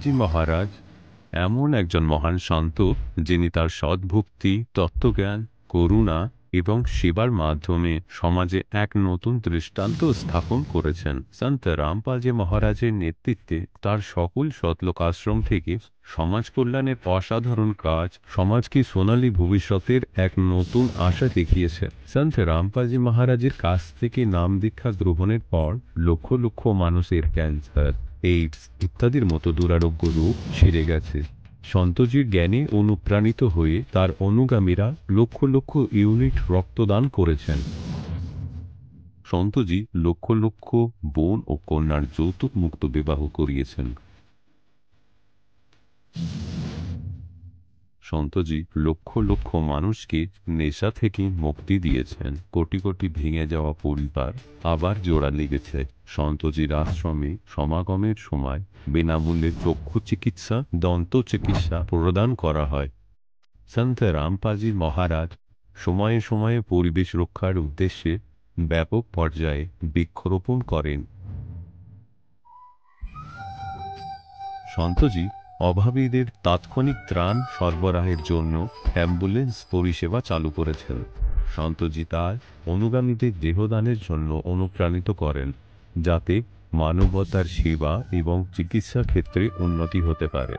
জি মহারাজ এমন একজন মহান সন্ত যিনি তার সদ্ভক্তি, তত্ত্বজ্ঞান, করুণা এবং সেবার মাধ্যমে সমাজে এক নতুন দৃষ্টান্ত স্থাপন করেছেন। সন্ত রামপালজি মহারাজের নেতৃত্বে তার সকল সতলোক আশ্রম থেকে সমাজ কল্যাণের অসাধারণ কাজ সমাজকে সোনালী ভবিষ্যতের এক নতুন আশা দেখিয়েছে। সন্ত রামপালজি মহারাজের কাছ থেকে নাম দীক্ষা গ্রহণের পর লক্ষ লক্ষ মানুষের ক্যান্সার, এইডস ইত্যাদির মতো দুরারোগ্য রোগ সেরে গেছে। সন্তজির জ্ঞানে অনুপ্রাণিত হয়ে তার অনুগামীরা লক্ষ লক্ষ ইউনিট রক্তদান করেছেন। সন্তজি লক্ষ লক্ষ বোন ও কন্যার যৌতুক মুক্ত বিবাহ করিয়েছেন। সন্তজি লক্ষ লক্ষ মানুষকে নেশা থেকে মুক্তি দিয়েছেন। কোটি কোটি ভেঙে যাওয়া পরিবার আবার জোড়া লেগেছে। সন্তজির আশ্রমে সমাগমের সময় বিনামূল্যে চক্ষু চিকিৎসা, দন্ত চিকিৎসা প্রদান করা হয়। সন্ত রামপালজি মহারাজ সময়ে সময়ে পরিবেশ রক্ষার উদ্দেশ্যে ব্যাপক পর্যায়ে বৃক্ষরোপণ করেন। সন্তজি অভাবীদের তাৎক্ষণিক ত্রাণ সরবরাহের জন্য অ্যাম্বুলেন্স পরিষেবা চালু করেছেন। সন্তজি তার অনুগামীদের দেহদানের জন্য অনুপ্রাণিত করেন, যাতে মানবতার সেবা এবং চিকিৎসা ক্ষেত্রে উন্নতি হতে পারে।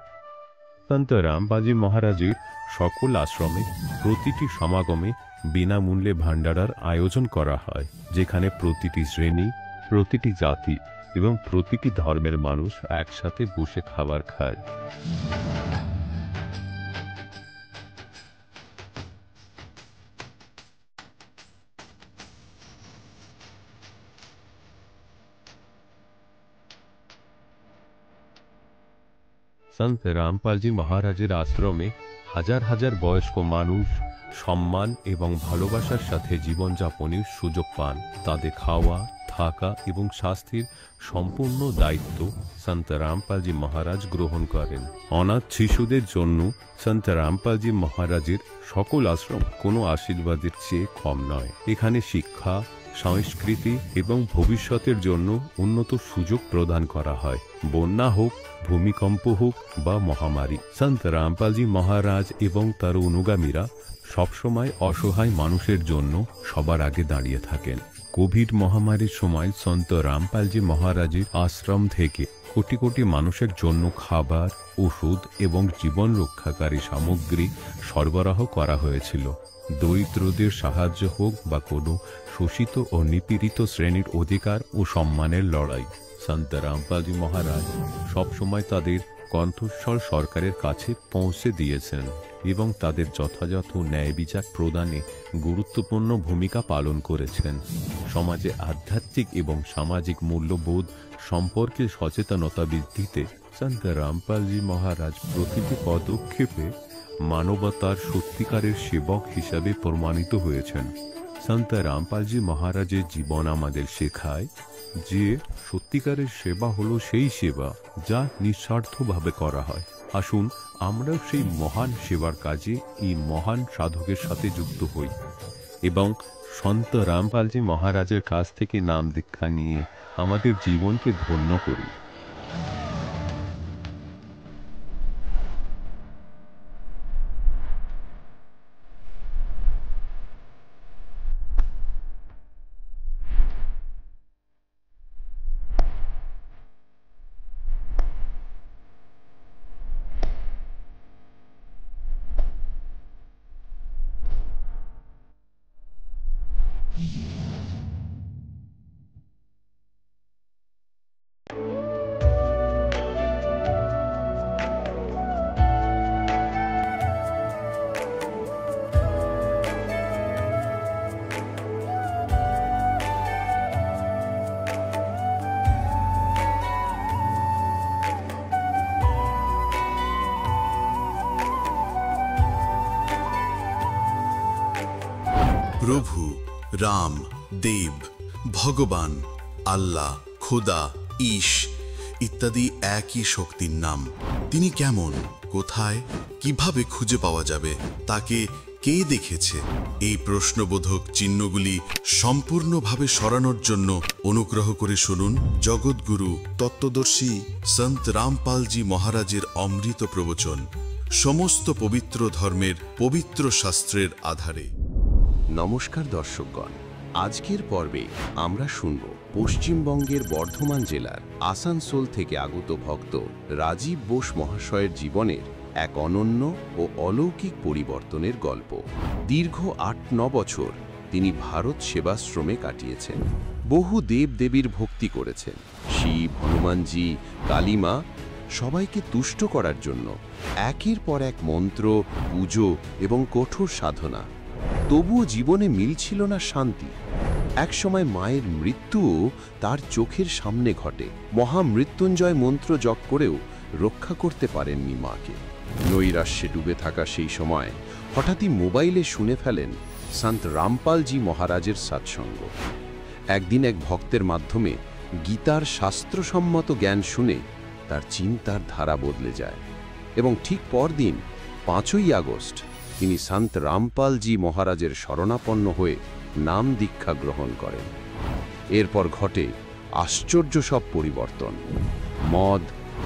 সন্ত রামপালজি মহারাজের সকল আশ্রমে প্রতিটি সমাগমে বিনামূল্যে ভাণ্ডারার আয়োজন করা হয়, যেখানে প্রতিটি শ্রেণী, প্রতিটি জাতি এবং প্রতিটি ধর্মের মানুষ একসাথে বসে খাবার খায়। সন্ত রামপালজি মহারাজের আশ্রমে হাজার হাজার বয়স্ক মানুষ সম্মান এবং ভালোবাসার সাথে জীবনযাপনের সুযোগ পান। তাদের খাওয়া, থাকা এবং স্বাস্থ্যের সম্পূর্ণ দায়িত্ব সন্ত রামপালজি মহারাজ গ্রহণ করেন। অনাথ শিশুদের জন্য সন্ত রামপালজি মহারাজের সকল আশ্রম কোনো আশীর্বাদের চেয়ে কম নয়। এখানে শিক্ষা, সংস্কৃতি এবং ভবিষ্যতের জন্য উন্নত সুযোগ প্রদান করা হয়। বন্যা হোক, ভূমিকম্প হোক বা মহামারী, সন্ত রামপালজি মহারাজ এবং তার অনুগামীরা সবসময় অসহায় মানুষের জন্য সবার আগে দাঁড়িয়ে থাকেন। কোভিড মহামারীর সময় সন্ত রামপালজি মহারাজের আশ্রম থেকে কোটি কোটি মানুষের জন্য খাবার, ওষুধ এবং জীবন রক্ষাকারী সামগ্রী সরবরাহ করা হয়েছিল। দরিদ্রদের সাহায্য হোক বা কোনো শোষিত ও নিপীড়িত শ্রেণীর অধিকার ও সম্মানের লড়াই, সন্ত রামপালজি মহারাজ সবসময় তাদের কণ্ঠস্বর সরকারের কাছে পৌঁছে দিয়েছেন এবং তাদের যথাযথ ন্যায় বিচার প্রদানে গুরুত্বপূর্ণ ভূমিকা পালন করেছেন। সমাজে আধ্যাত্মিক এবং সামাজিক মূল্যবোধ সম্পর্কে সচেতনতা বৃদ্ধিতে সন্ত রামপালজি মহারাজ প্রতিটি পদক্ষেপে মানবতার সত্যিকারের সেবক হিসাবে প্রমাণিত হয়েছেন। সন্ত রামপালজি মহারাজের জীবন আমাদের শেখায় যে সত্যিকারের সেবা হলো সেই সেবা যা নিঃস্বার্থভাবে করা হয়। আসুন আমরাও সেই মহান সেবার কাজে এই মহান সাধকের সাথে যুক্ত হই এবং সন্ত রামপালজি মহারাজের কাছ থেকে নাম দীক্ষা নিয়ে আমাদের জীবনকে ধন্য করি। প্রভু, রাম, দেব, ভগবান, আল্লাহ, খোদা, ঈশ ইত্যাদি একই শক্তির নাম। তিনি কেমন, কোথায়, কিভাবে খুঁজে পাওয়া যাবে, তাকে কে দেখেছে? এই প্রশ্নবোধক চিহ্নগুলি সম্পূর্ণভাবে সরানোর জন্য অনুগ্রহ করে শুনুন জগৎগুরু তত্ত্বদর্শী সন্ত রামপালজি মহারাজের অমৃত প্রবচন, সমস্ত পবিত্র ধর্মের পবিত্র শাস্ত্রের আধারে। নমস্কার দর্শকগণ, আজকের পর্বে আমরা শুনব পশ্চিমবঙ্গের বর্ধমান জেলার আসানসোল থেকে আগত ভক্ত রাজীব বোস মহাশয়ের জীবনের এক অনন্য ও অলৌকিক পরিবর্তনের গল্প। দীর্ঘ ৮-৯ বছর তিনি ভারত সেবাশ্রমে কাটিয়েছেন। বহু দেবদেবীর ভক্তি করেছেন। শিব, হনুমানজি, কালীমা সবাইকে তুষ্ট করার জন্য একের পর এক মন্ত্র, পুজো এবং কঠোর সাধনা। তবুও জীবনে মিলছিল না শান্তি। একসময় মায়ের মৃত্যুও তার চোখের সামনে ঘটে। মহামৃত্যুঞ্জয় মন্ত্র জপ করেও রক্ষা করতে পারেননি মাকে। নৈরাশ্যে ডুবে থাকা সেই সময় হঠাৎই মোবাইলে শুনে ফেলেন সন্ত রামপালজি মহারাজের সৎসঙ্গ। একদিন এক ভক্তের মাধ্যমে গীতার শাস্ত্রসম্মত জ্ঞান শুনে তার চিন্তার ধারা বদলে যায় এবং ঠিক পরদিন 5ই আগস্ট তিনি সন্ত রামপালজি মহারাজের শরণাপন্ন হয়ে নাম দীক্ষা গ্রহণ করেন। এরপর ঘটে আশ্চর্য সব পরিবর্তন। মদ,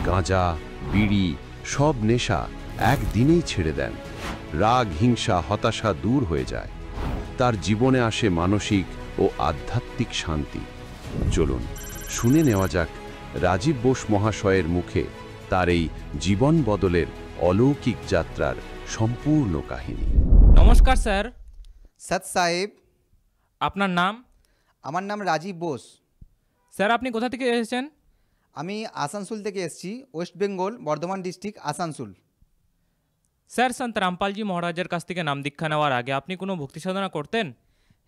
গাঁজা, বিড়ি সব নেশা একদিনেই ছেড়ে দেন। রাগ, হিংসা, হতাশা দূর হয়ে যায়। তার জীবনে আসে মানসিক ও আধ্যাত্মিক শান্তি। চলুন শুনে নেওয়া যাক রাজীব বোস মহাশয়ের মুখে তার এই জীবন বদলের অলৌকিক যাত্রার সম্পূর্ণ কাহিনী। নমস্কার স্যার। সৎ সাহেব, আপনার নাম? আমার নাম রাজীব বোস। স্যার আপনি কোথা থেকে এসেছেন? আমি আসানসোল থেকে এসেছি, West Bengal, Bardhaman district, Asansol. Sir, সন্ত রামপালজি মহারাজের কাছ থেকে নাম দীক্ষা নেওয়ার আগে আপনি কোনো ভক্তি সাধনা করতেন?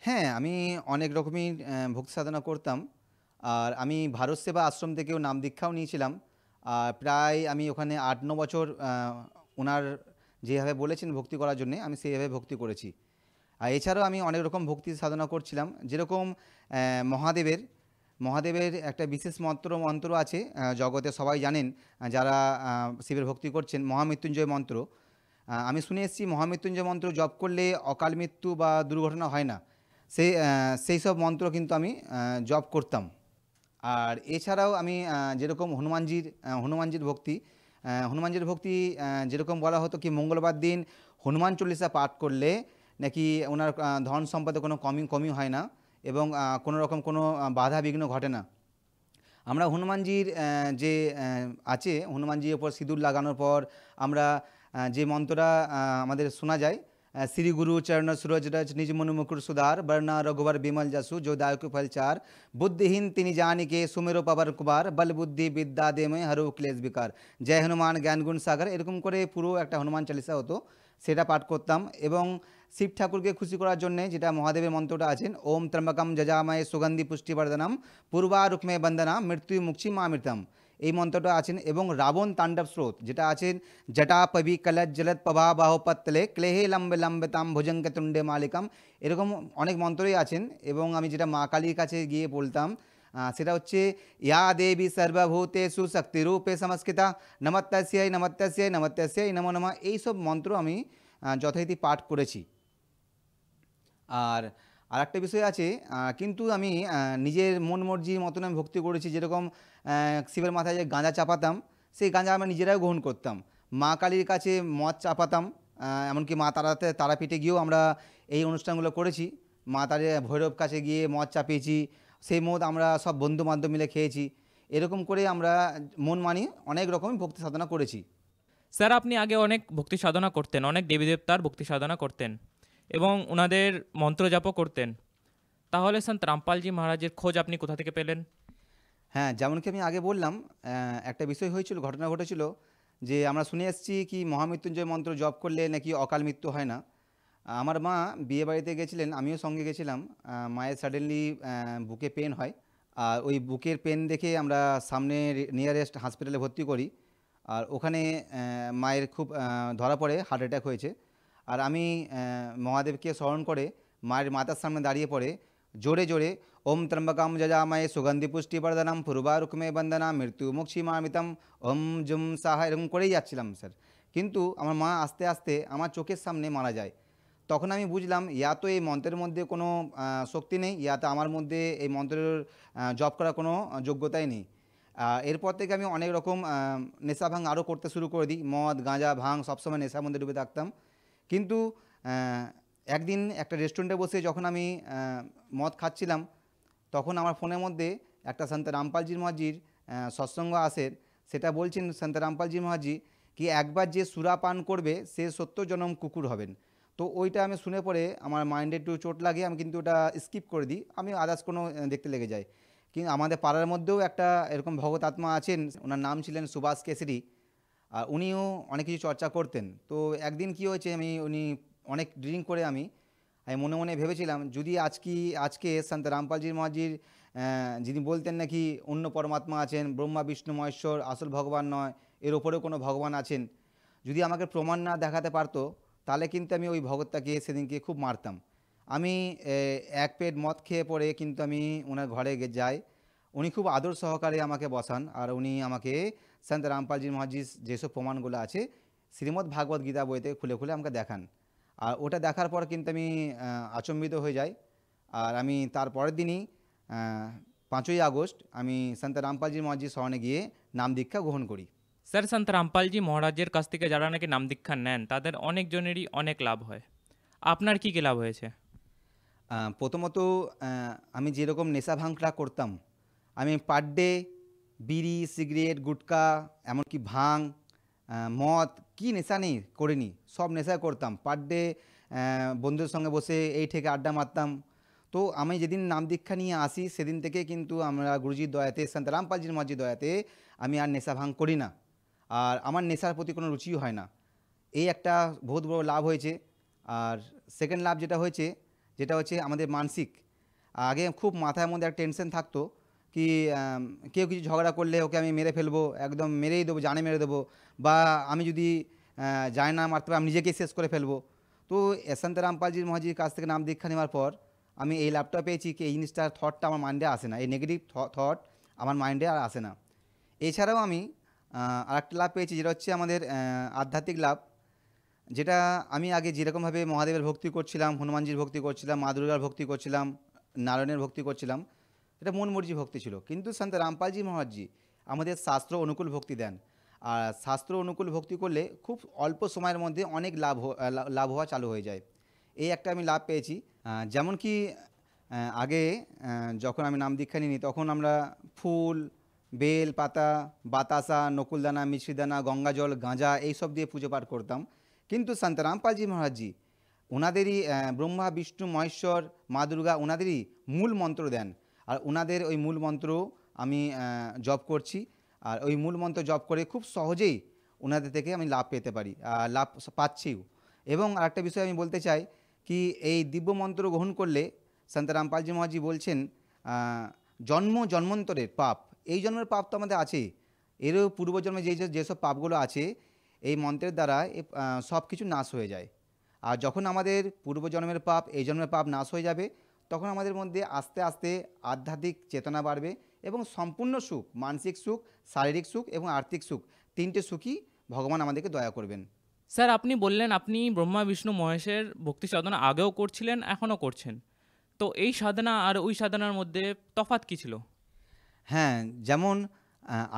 হ্যাঁ, আমি অনেক রকমই ভক্তি সাধনা করতাম। আর আমি ভারত সেবা আশ্রম থেকেও নাম দীক্ষাও নিয়েছিলাম। আর প্রায় আমি ওখানে 8-9 বছর ওনার যেভাবে বলেছেন ভক্তি করার জন্যে আমি সেইভাবে ভক্তি করেছি। আর এছাড়াও আমি অনেক রকম ভক্তি সাধনা করছিলাম, যেরকম মহাদেবের একটা বিশেষ মন্ত্র আছে, জগতে সবাই জানেন যারা শিবের ভক্তি করছেন, মহামৃত্যুঞ্জয় মন্ত্র। আমি শুনে এসেছি মহামৃত্যুঞ্জয় মন্ত্র জপ করলে অকাল মৃত্যু বা দুর্ঘটনা হয় না। সেই সব মন্ত্র কিন্তু আমি জপ করতাম। আর এছাড়াও আমি যেরকম হনুমানজির ভক্তি যেরকম বলা হতো কি মঙ্গলবার দিন হনুমান চল্লিশা পাঠ করলে নাকি ওনার ধন সম্পদে কোনো কমি হয় না এবং কোনো রকম কোনো বাধা বিঘ্ন ঘটে না। আমরা হনুমানজির যে আছে, হনুমানজির ওপর সিঁদুর লাগানোর পর আমরা যে মন্ত্রটা আমাদের শোনা যায়, শ্রী গুরু চরণ সুরজ রজ নিজ মनु मुकुर सुधार बरना रघुवर बिमल जसु जो दायक फल चार बुद्धिहीन तिनि जानि के सुमेरो पावर कुबार बल बुद्धि বিদ্যা দেময় হরো ক্লেশ বিকার জয় হনুমান জ্ঞান গুণ সাগর, এরকম করে পুরো একটা হনুমান চালিসা হতো, সেটা পাঠ করতাম। এবং শিব ঠাকুরকে খুশি করার জন্য যেটা মহাদেবের মন্ত্রটা আছেন, ওম ত্র্যম্বকম যজামহে সুগন্ধি পুষ্টিবর্ধনম পূর্বারুক্মে বন্দনা মৃত্যু মুক্ষি মামৃতম, এই মন্ত্রটা আছেন। এবং রাবণ তাণ্ডব স্রোত যেটা আছেন, জটা পবি কলজ জলৎ পভা বাহপত্তলে ক্লেহে লম্বে লম্বেতাম ভুজঙ্গ তুণ্ডে মালিকম, এরকম অনেক মন্ত্রই আছেন। এবং আমি যেটা মা কালীর কাছে গিয়ে বলতাম সেটা হচ্ছে, ইয়া দেবী সর্বভূতেষু শক্তিরূপে সংস্থিতা নমস্যৈ নমস্যৈ নমস্যৈ নমো নমঃ, এইসব মন্ত্র আমি যথারীতি পাঠ করেছি। আর আরেকটা বিষয় আছে, কিন্তু আমি নিজের মন মর্জির মতন আমি ভক্তি করেছি। যেরকম শিবের মাথায় যে গাঁজা চাপাতাম, সেই গাঁজা আমরা নিজেরাও গ্রহণ করতাম। মা কালীর কাছে মদ চাপাতাম, এমনকি মা তারাপীঠে গিয়েও আমরা এই অনুষ্ঠানগুলো করেছি। মা ভৈরব কাছে গিয়ে মদ চাপিয়েছি, সেই মদ আমরা সব বন্ধু বান্ধব মিলে খেয়েছি। এরকম করে আমরা মন মানি অনেক রকমই ভক্তি সাধনা করেছি। স্যার, আপনি আগে অনেক ভক্তি সাধনা করতেন, অনেক দেবী দেবতার ভক্তি সাধনা করতেন এবং ওনাদের মন্ত্র জাপও করতেন। তাহলে সন্ত রামপালজি মহারাজের খোঁজ আপনি কোথা থেকে পেলেন? হ্যাঁ, যেমন কি আমি আগে বললাম, একটা বিষয় হয়েছিল, ঘটনা ঘটেছিল যে আমরা শুনে এসেছি কি মহামৃত্যুঞ্জয় মন্ত্র জপ করলে নাকি অকাল মৃত্যু হয় না। আমার মা বিয়ে বাড়িতে গেছিলেন, আমিও সঙ্গে গেছিলাম। মায়ের সাডেনলি বুকে পেন হয়, আর ওই বুকের পেন দেখে আমরা সামনে নিয়ারেস্ট হসপিটালে ভর্তি করি। আর ওখানে মায়ের খুব ধরা পড়ে হার্ট অ্যাটাক হয়েছে। আর আমি মহাদেবকে স্মরণ করে মায়ের মাথার সামনে দাঁড়িয়ে পড়ে জোরে জোরে ওম ত্র্যম্বকম যজামহে সুগন্ধি পুষ্টিবর্ধনম পূর্বারুক্মে বন্দনা মৃত্যু মুক্ষি মামৃতম ওম জুম সাহা, এরকম করেই যাচ্ছিলাম স্যার। কিন্তু আমার মা আস্তে আস্তে আমার চোখের সামনে মারা যায়। তখন আমি বুঝলাম ইয়া তো এই মন্ত্রের মধ্যে কোনো শক্তি নেই, ইয়াতে আমার মধ্যে এই মন্ত্রের জপ করার কোনো যোগ্যতাই নেই। এরপর থেকে আমি অনেক রকম নেশা ভাঙ আরও করতে শুরু করে দিই, মদ গাঁজা ভাঙ সবসময় নেশার মধ্যে ডুবে থাকতাম। কিন্তু একদিন একটা রেস্টুরেন্টে বসে যখন আমি মদ খাচ্ছিলাম, তখন আমার ফোনের মধ্যে একটা সন্ত রামপালজি মহারাজির সৎসঙ্গ আসে। সেটা বলছেন সন্ত রামপালজি মহারাজি কি একবার যে সুরা পান করবে সে 70 জনম কুকুর হবেন। তো ওইটা আমি শুনে পরে আমার মাইন্ডে একটু চোট লাগে, আমি কিন্তু ওটা স্কিপ করে দিই, আমি আদার্স কোনো দেখতে লেগে যাই। কিন্তু আমাদের পাড়ার মধ্যেও একটা এরকম ভগৎ আত্মা আছেন, ওনার নাম ছিলেন সুভাষ কেশরী, আর উনিও অনেক কিছু চর্চা করতেন। তো একদিন কি হয়েছে, উনি অনেক ড্রিঙ্ক করে আমি মনে মনে ভেবেছিলাম যদি আজকে সন্ত রামপালজি মহারাজির যিনি বলতেন নাকি অন্য পরমাত্মা আছেন, ব্রহ্মা বিষ্ণু মহেশ্বর আসল ভগবান নয়, এর ওপরেও কোনো ভগবান আছেন, যদি আমাকে প্রমাণ না দেখাতে পারতো তাহলে কিন্তু আমি ওই ভগতটাকে সেদিনকে খুব মারতাম। আমি এক পেট মদ খেয়ে পরে কিন্তু আমি ওনার ঘরে যাই। উনি খুব আদর সহকারে আমাকে বসান, আর উনি আমাকে সন্ত রামপালজি মহারাজির যেসব প্রমাণগুলো আছে শ্রীমদ্ ভাগবত গীতা বইতে খুলে খুলে আমাকে দেখান। আর ওটা দেখার পর কিন্তু আমি আচম্বিত হয়ে যাই। আর আমি তার পরের দিনই 5ই আগস্ট আমি সন্ত রামপালজি মহারাজির শরণে গিয়ে নাম দীক্ষা গ্রহণ করি। স্যার, সন্ত রামপালজি মহারাজের কাছ থেকে যারা নাকি নাম দীক্ষা নেন তাদের অনেকজনেরই অনেক লাভ হয়। আপনার কি কি লাভ হয়েছে? প্রথমত আমি যেরকম নেশা ভাঙটা করতাম, আমি পার ডে বিড়ি সিগারেট গুটকা এমনকি ভাং মদ কি নেশা নেই করিনি, সব নেশা করতাম। পার ডে বন্ধুদের সঙ্গে বসে এই থেকে আড্ডা মারতাম। তো আমি যেদিন নাম দীক্ষা নিয়ে আসি সেদিন থেকে কিন্তু আমরা গুরুজির দয়াতে সন্ত রামপালজির মহারাজির দয়াতে আমি আর নেশা ভাঙ করি না, আর আমার নেশার প্রতি কোনো রুচিও হয় না। এই একটা বহুত বড় লাভ হয়েছে। আর সেকেন্ড লাভ যেটা হচ্ছে আমাদের মানসিক, আগে খুব মাথার মধ্যে একটা টেনশন থাকতো কি কেউ কিছু ঝগড়া করলে ওকে আমি মেরে ফেলবো, একদম মেরেই দেবো, জানে মেরে দেবো, বা আমি যদি জানি না মারতে পারি আমি নিজেকেই শেষ করে ফেলবো। তো সন্ত রামপালজির মহারাজির কাছ থেকে নাম দীক্ষা নেওয়ার পর আমি এই লাভটা পেয়েছি কি এই জিনিসটার থটটা আমার মাইন্ডে আসে না, এই নেগেটিভ থট আমার মাইন্ডে আর আসে না। এছাড়াও আমি আরেকটা লাভ পেয়েছি, যেটা হচ্ছে আমাদের আধ্যাত্মিক লাভ, যেটা আমি আগে যেরকমভাবে মহাদেবের ভক্তি করছিলাম, হনুমানজির ভক্তি করছিলাম, মা দুর্গার ভক্তি করছিলাম, নারায়ণের ভক্তি করছিলাম, এটা মন মর্জি ভক্তি ছিল। কিন্তু সন্ত রামপালজি মহারাজি আমাদের শাস্ত্র অনুকূল ভক্তি দেন, আর শাস্ত্র অনুকূল ভক্তি করলে খুব অল্প সময়ের মধ্যে অনেক লাভ হওয়া চালু হয়ে যায়। এই একটা আমি লাভ পেয়েছি। যেমন কি আগে যখন আমি নাম দীক্ষা নিই তখন আমরা ফুল বেল পাতা বাতাসা নকুলদানা মিশ্রিদানা গঙ্গাজল গাঁজা এইসব দিয়ে পুজো পাঠ করতাম। কিন্তু সন্ত রামপালজি মহারাজি ওনাদেরই ব্রহ্মা বিষ্ণু মহেশ্বর মা দুর্গা ওনাদেরই মূল মন্ত্র দেন, আর ওনাদের ওই মূল মন্ত্র আমি জপ করছি, আর ওই মূল মন্ত্র জপ করে খুব সহজেই ওনাদের থেকে আমি লাভ পেতে পারি, লাভ পাচ্ছিও। এবং আরেকটা বিষয় আমি বলতে চাই কি এই দিব্য মন্ত্র গ্রহণ করলে সন্ত রামপালজি মহারাজি বলছেন জন্মান্তরের পাপ, এই জন্মের পাপ তো আমাদের আছেই, এরও পূর্বজন্মে যেসব পাপগুলো আছে এই মন্ত্রের দ্বারা সব কিছু নাশ হয়ে যায়। আর যখন আমাদের পূর্বজন্মের পাপ এই জন্মের পাপ নাশ হয়ে যাবে তখন আমাদের মধ্যে আস্তে আস্তে আধ্যাত্মিক চেতনা বাড়বে এবং সম্পূর্ণ সুখ, মানসিক সুখ, শারীরিক সুখ এবং আর্থিক সুখ, তিনটে সুখই ভগবান আমাদেরকে দয়া করবেন। স্যার, আপনি বললেন আপনি ব্রহ্মা বিষ্ণু মহেশের ভক্তি সাধনা আগেও করছিলেন, এখনও করছেন। তো এই সাধনা আর ওই সাধনার মধ্যে তফাৎ কী ছিল? হ্যাঁ, যেমন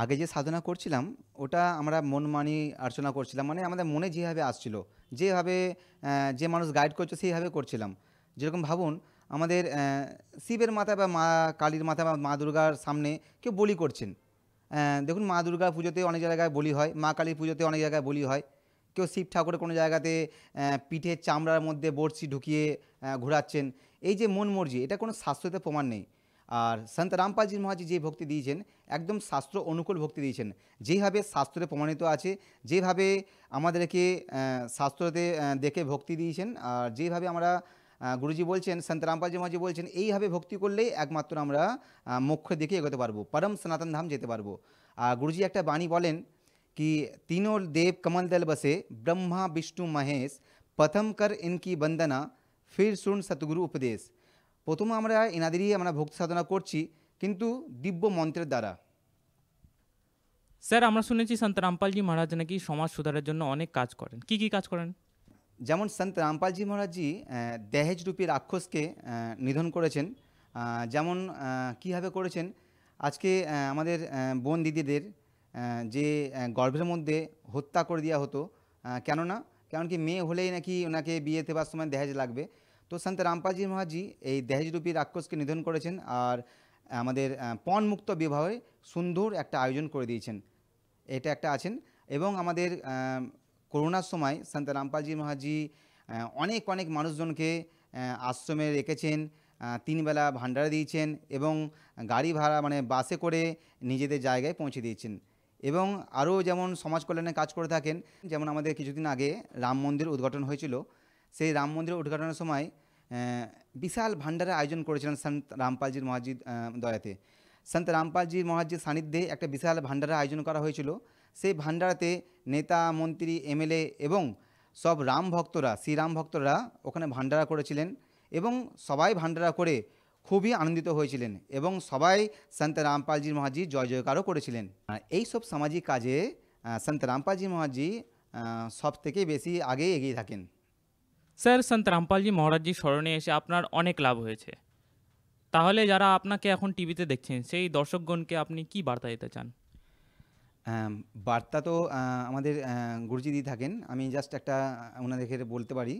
আগে যে সাধনা করছিলাম ওটা আমরা মন মানি অর্চনা করছিলাম, মানে আমাদের মনে যেভাবে আসছিল, যেভাবে যে মানুষ গাইড করছে সেইভাবে করছিলাম। যেরকম ভাবুন আমাদের শিবের মাথায় বা মা কালীর মাথায় বা মা দুর্গার সামনে কেউ বলি করছেন, দেখুন মা দুর্গা পুজোতে অনেক জায়গায় বলি হয়, মা কালীর পুজোতে অনেক জায়গায় বলি হয়, কেউ শিব ঠাকুরের কোনো জায়গাতে পিঠের চামড়ার মধ্যে বড়শি ঢুকিয়ে ঘোরাচ্ছেন। এই যে মন মর্জি, এটা কোনো শাস্ত্রতে প্রমাণ নেই। আর সন্ত রামপালজি মহারাজি যে ভক্তি দিয়েছেন একদম শাস্ত্র অনুকূল ভক্তি দিয়েছেন, যেভাবে শাস্ত্রে প্রমাণিত আছে, যেভাবে আমাদেরকে শাস্ত্রতে দেখে ভক্তি দিয়েছেন, আর যেভাবে আমরা গুরুজি বলছেন, সন্ত রামপালজি মহারাজি বলছেন এইভাবে ভক্তি করলেই একমাত্র আমরা মোক্ষের দিকে এগোতে পারবো, পরম সনাতন ধাম যেতে পারবো। আর গুরুজি একটা বাণী বলেন कि तीनों देव कमल दल बसे ब्रह्मा विष्णु महेश प्रथम कर इनकी वंदना फिर सुन सतगुरु उपदेश। প্রথমে আমরা এনাদেরই আমরা ভক্তি সাধনা করছি কিন্তু দিব্য মন্ত্রের দ্বারা। স্যার, আমরা শুনেছি সন্ত রামপালজি মহারাজ নাকি সমাজ সুধারের জন্য অনেক কাজ করেন। কি কি কাজ করেন? যেমন সন্ত রামপালজি মহারাজজি দহেজ রূপী রাক্ষসকে নিধন করেছেন। যেমন কীভাবে করেছেন, আজকে আমাদের বোন দিদিদের যে গর্ভের মধ্যে হত্যা করে দেওয়া হতো, কেননা কারণ কি মেয়ে হলেই নাকি ওনাকে বিয়ে দেওয়ার সময় দহেজ লাগবে। তো সন্ত রামপালজি মহারাজজি এই দহেজ রূপী রাক্ষসকে নিধন করেছেন আর আমাদের পণমুক্ত বিবাহে সুন্দর একটা আয়োজন করে দিয়েছেন, এটা একটা আছেন। এবং আমাদের করোনার সময় সন্ত রামপালজি মহারাজজি অনেক অনেক মানুষজনকে আশ্রমে রেখেছেন, 3 বেলা ভান্ডারা দিয়েছেন এবং গাড়ি ভাড়া মানে বাসে করে নিজেদের জায়গায় পৌঁছে দিয়েছেন। এবং আরও যেমন সমাজ কল্যাণে কাজ করে থাকেন, যেমন আমাদের কিছুদিন আগে রাম মন্দির উদ্ঘাটন হয়েছিল, সেই রাম মন্দির উদ্ঘাটনের সময় বিশাল ভান্ডারের আয়োজন করেছিলেন সন্ত রামপালজির মহারাজজির দয়াতে। সন্ত রামপালজি মহারাজজির সান্নিধ্যে একটা বিশাল ভান্ডারের আয়োজন করা হয়েছিল। সেই ভান্ডারাতে নেতা, মন্ত্রী, এমএলএ এবং সব রাম ভক্তরা, শ্রীরাম ভক্তরা ওখানে ভান্ডারা করেছিলেন এবং সবাই ভান্ডারা করে খুবই আনন্দিত হয়েছিলেন এবং সবাই সন্ত রামপালজি মহারাজজি জয় জয়কারও করেছিলেন। এই সব সামাজিক কাজে সন্ত রামপালজি মহারাজজি সব থেকে বেশি আগে এগিয়ে থাকেন। স্যার, সন্ত রামপালজি মহারাজজির স্মরণে এসে আপনার অনেক লাভ হয়েছে, তাহলে যারা আপনাকে এখন টিভিতে দেখছেন সেই দর্শকগণকে আপনি কি বার্তা দিতে চান? বার্তা তো আমাদের গুরুজি দিয়ে থাকেন, আমি জাস্ট একটা ওনাদেরকে বলতে পারি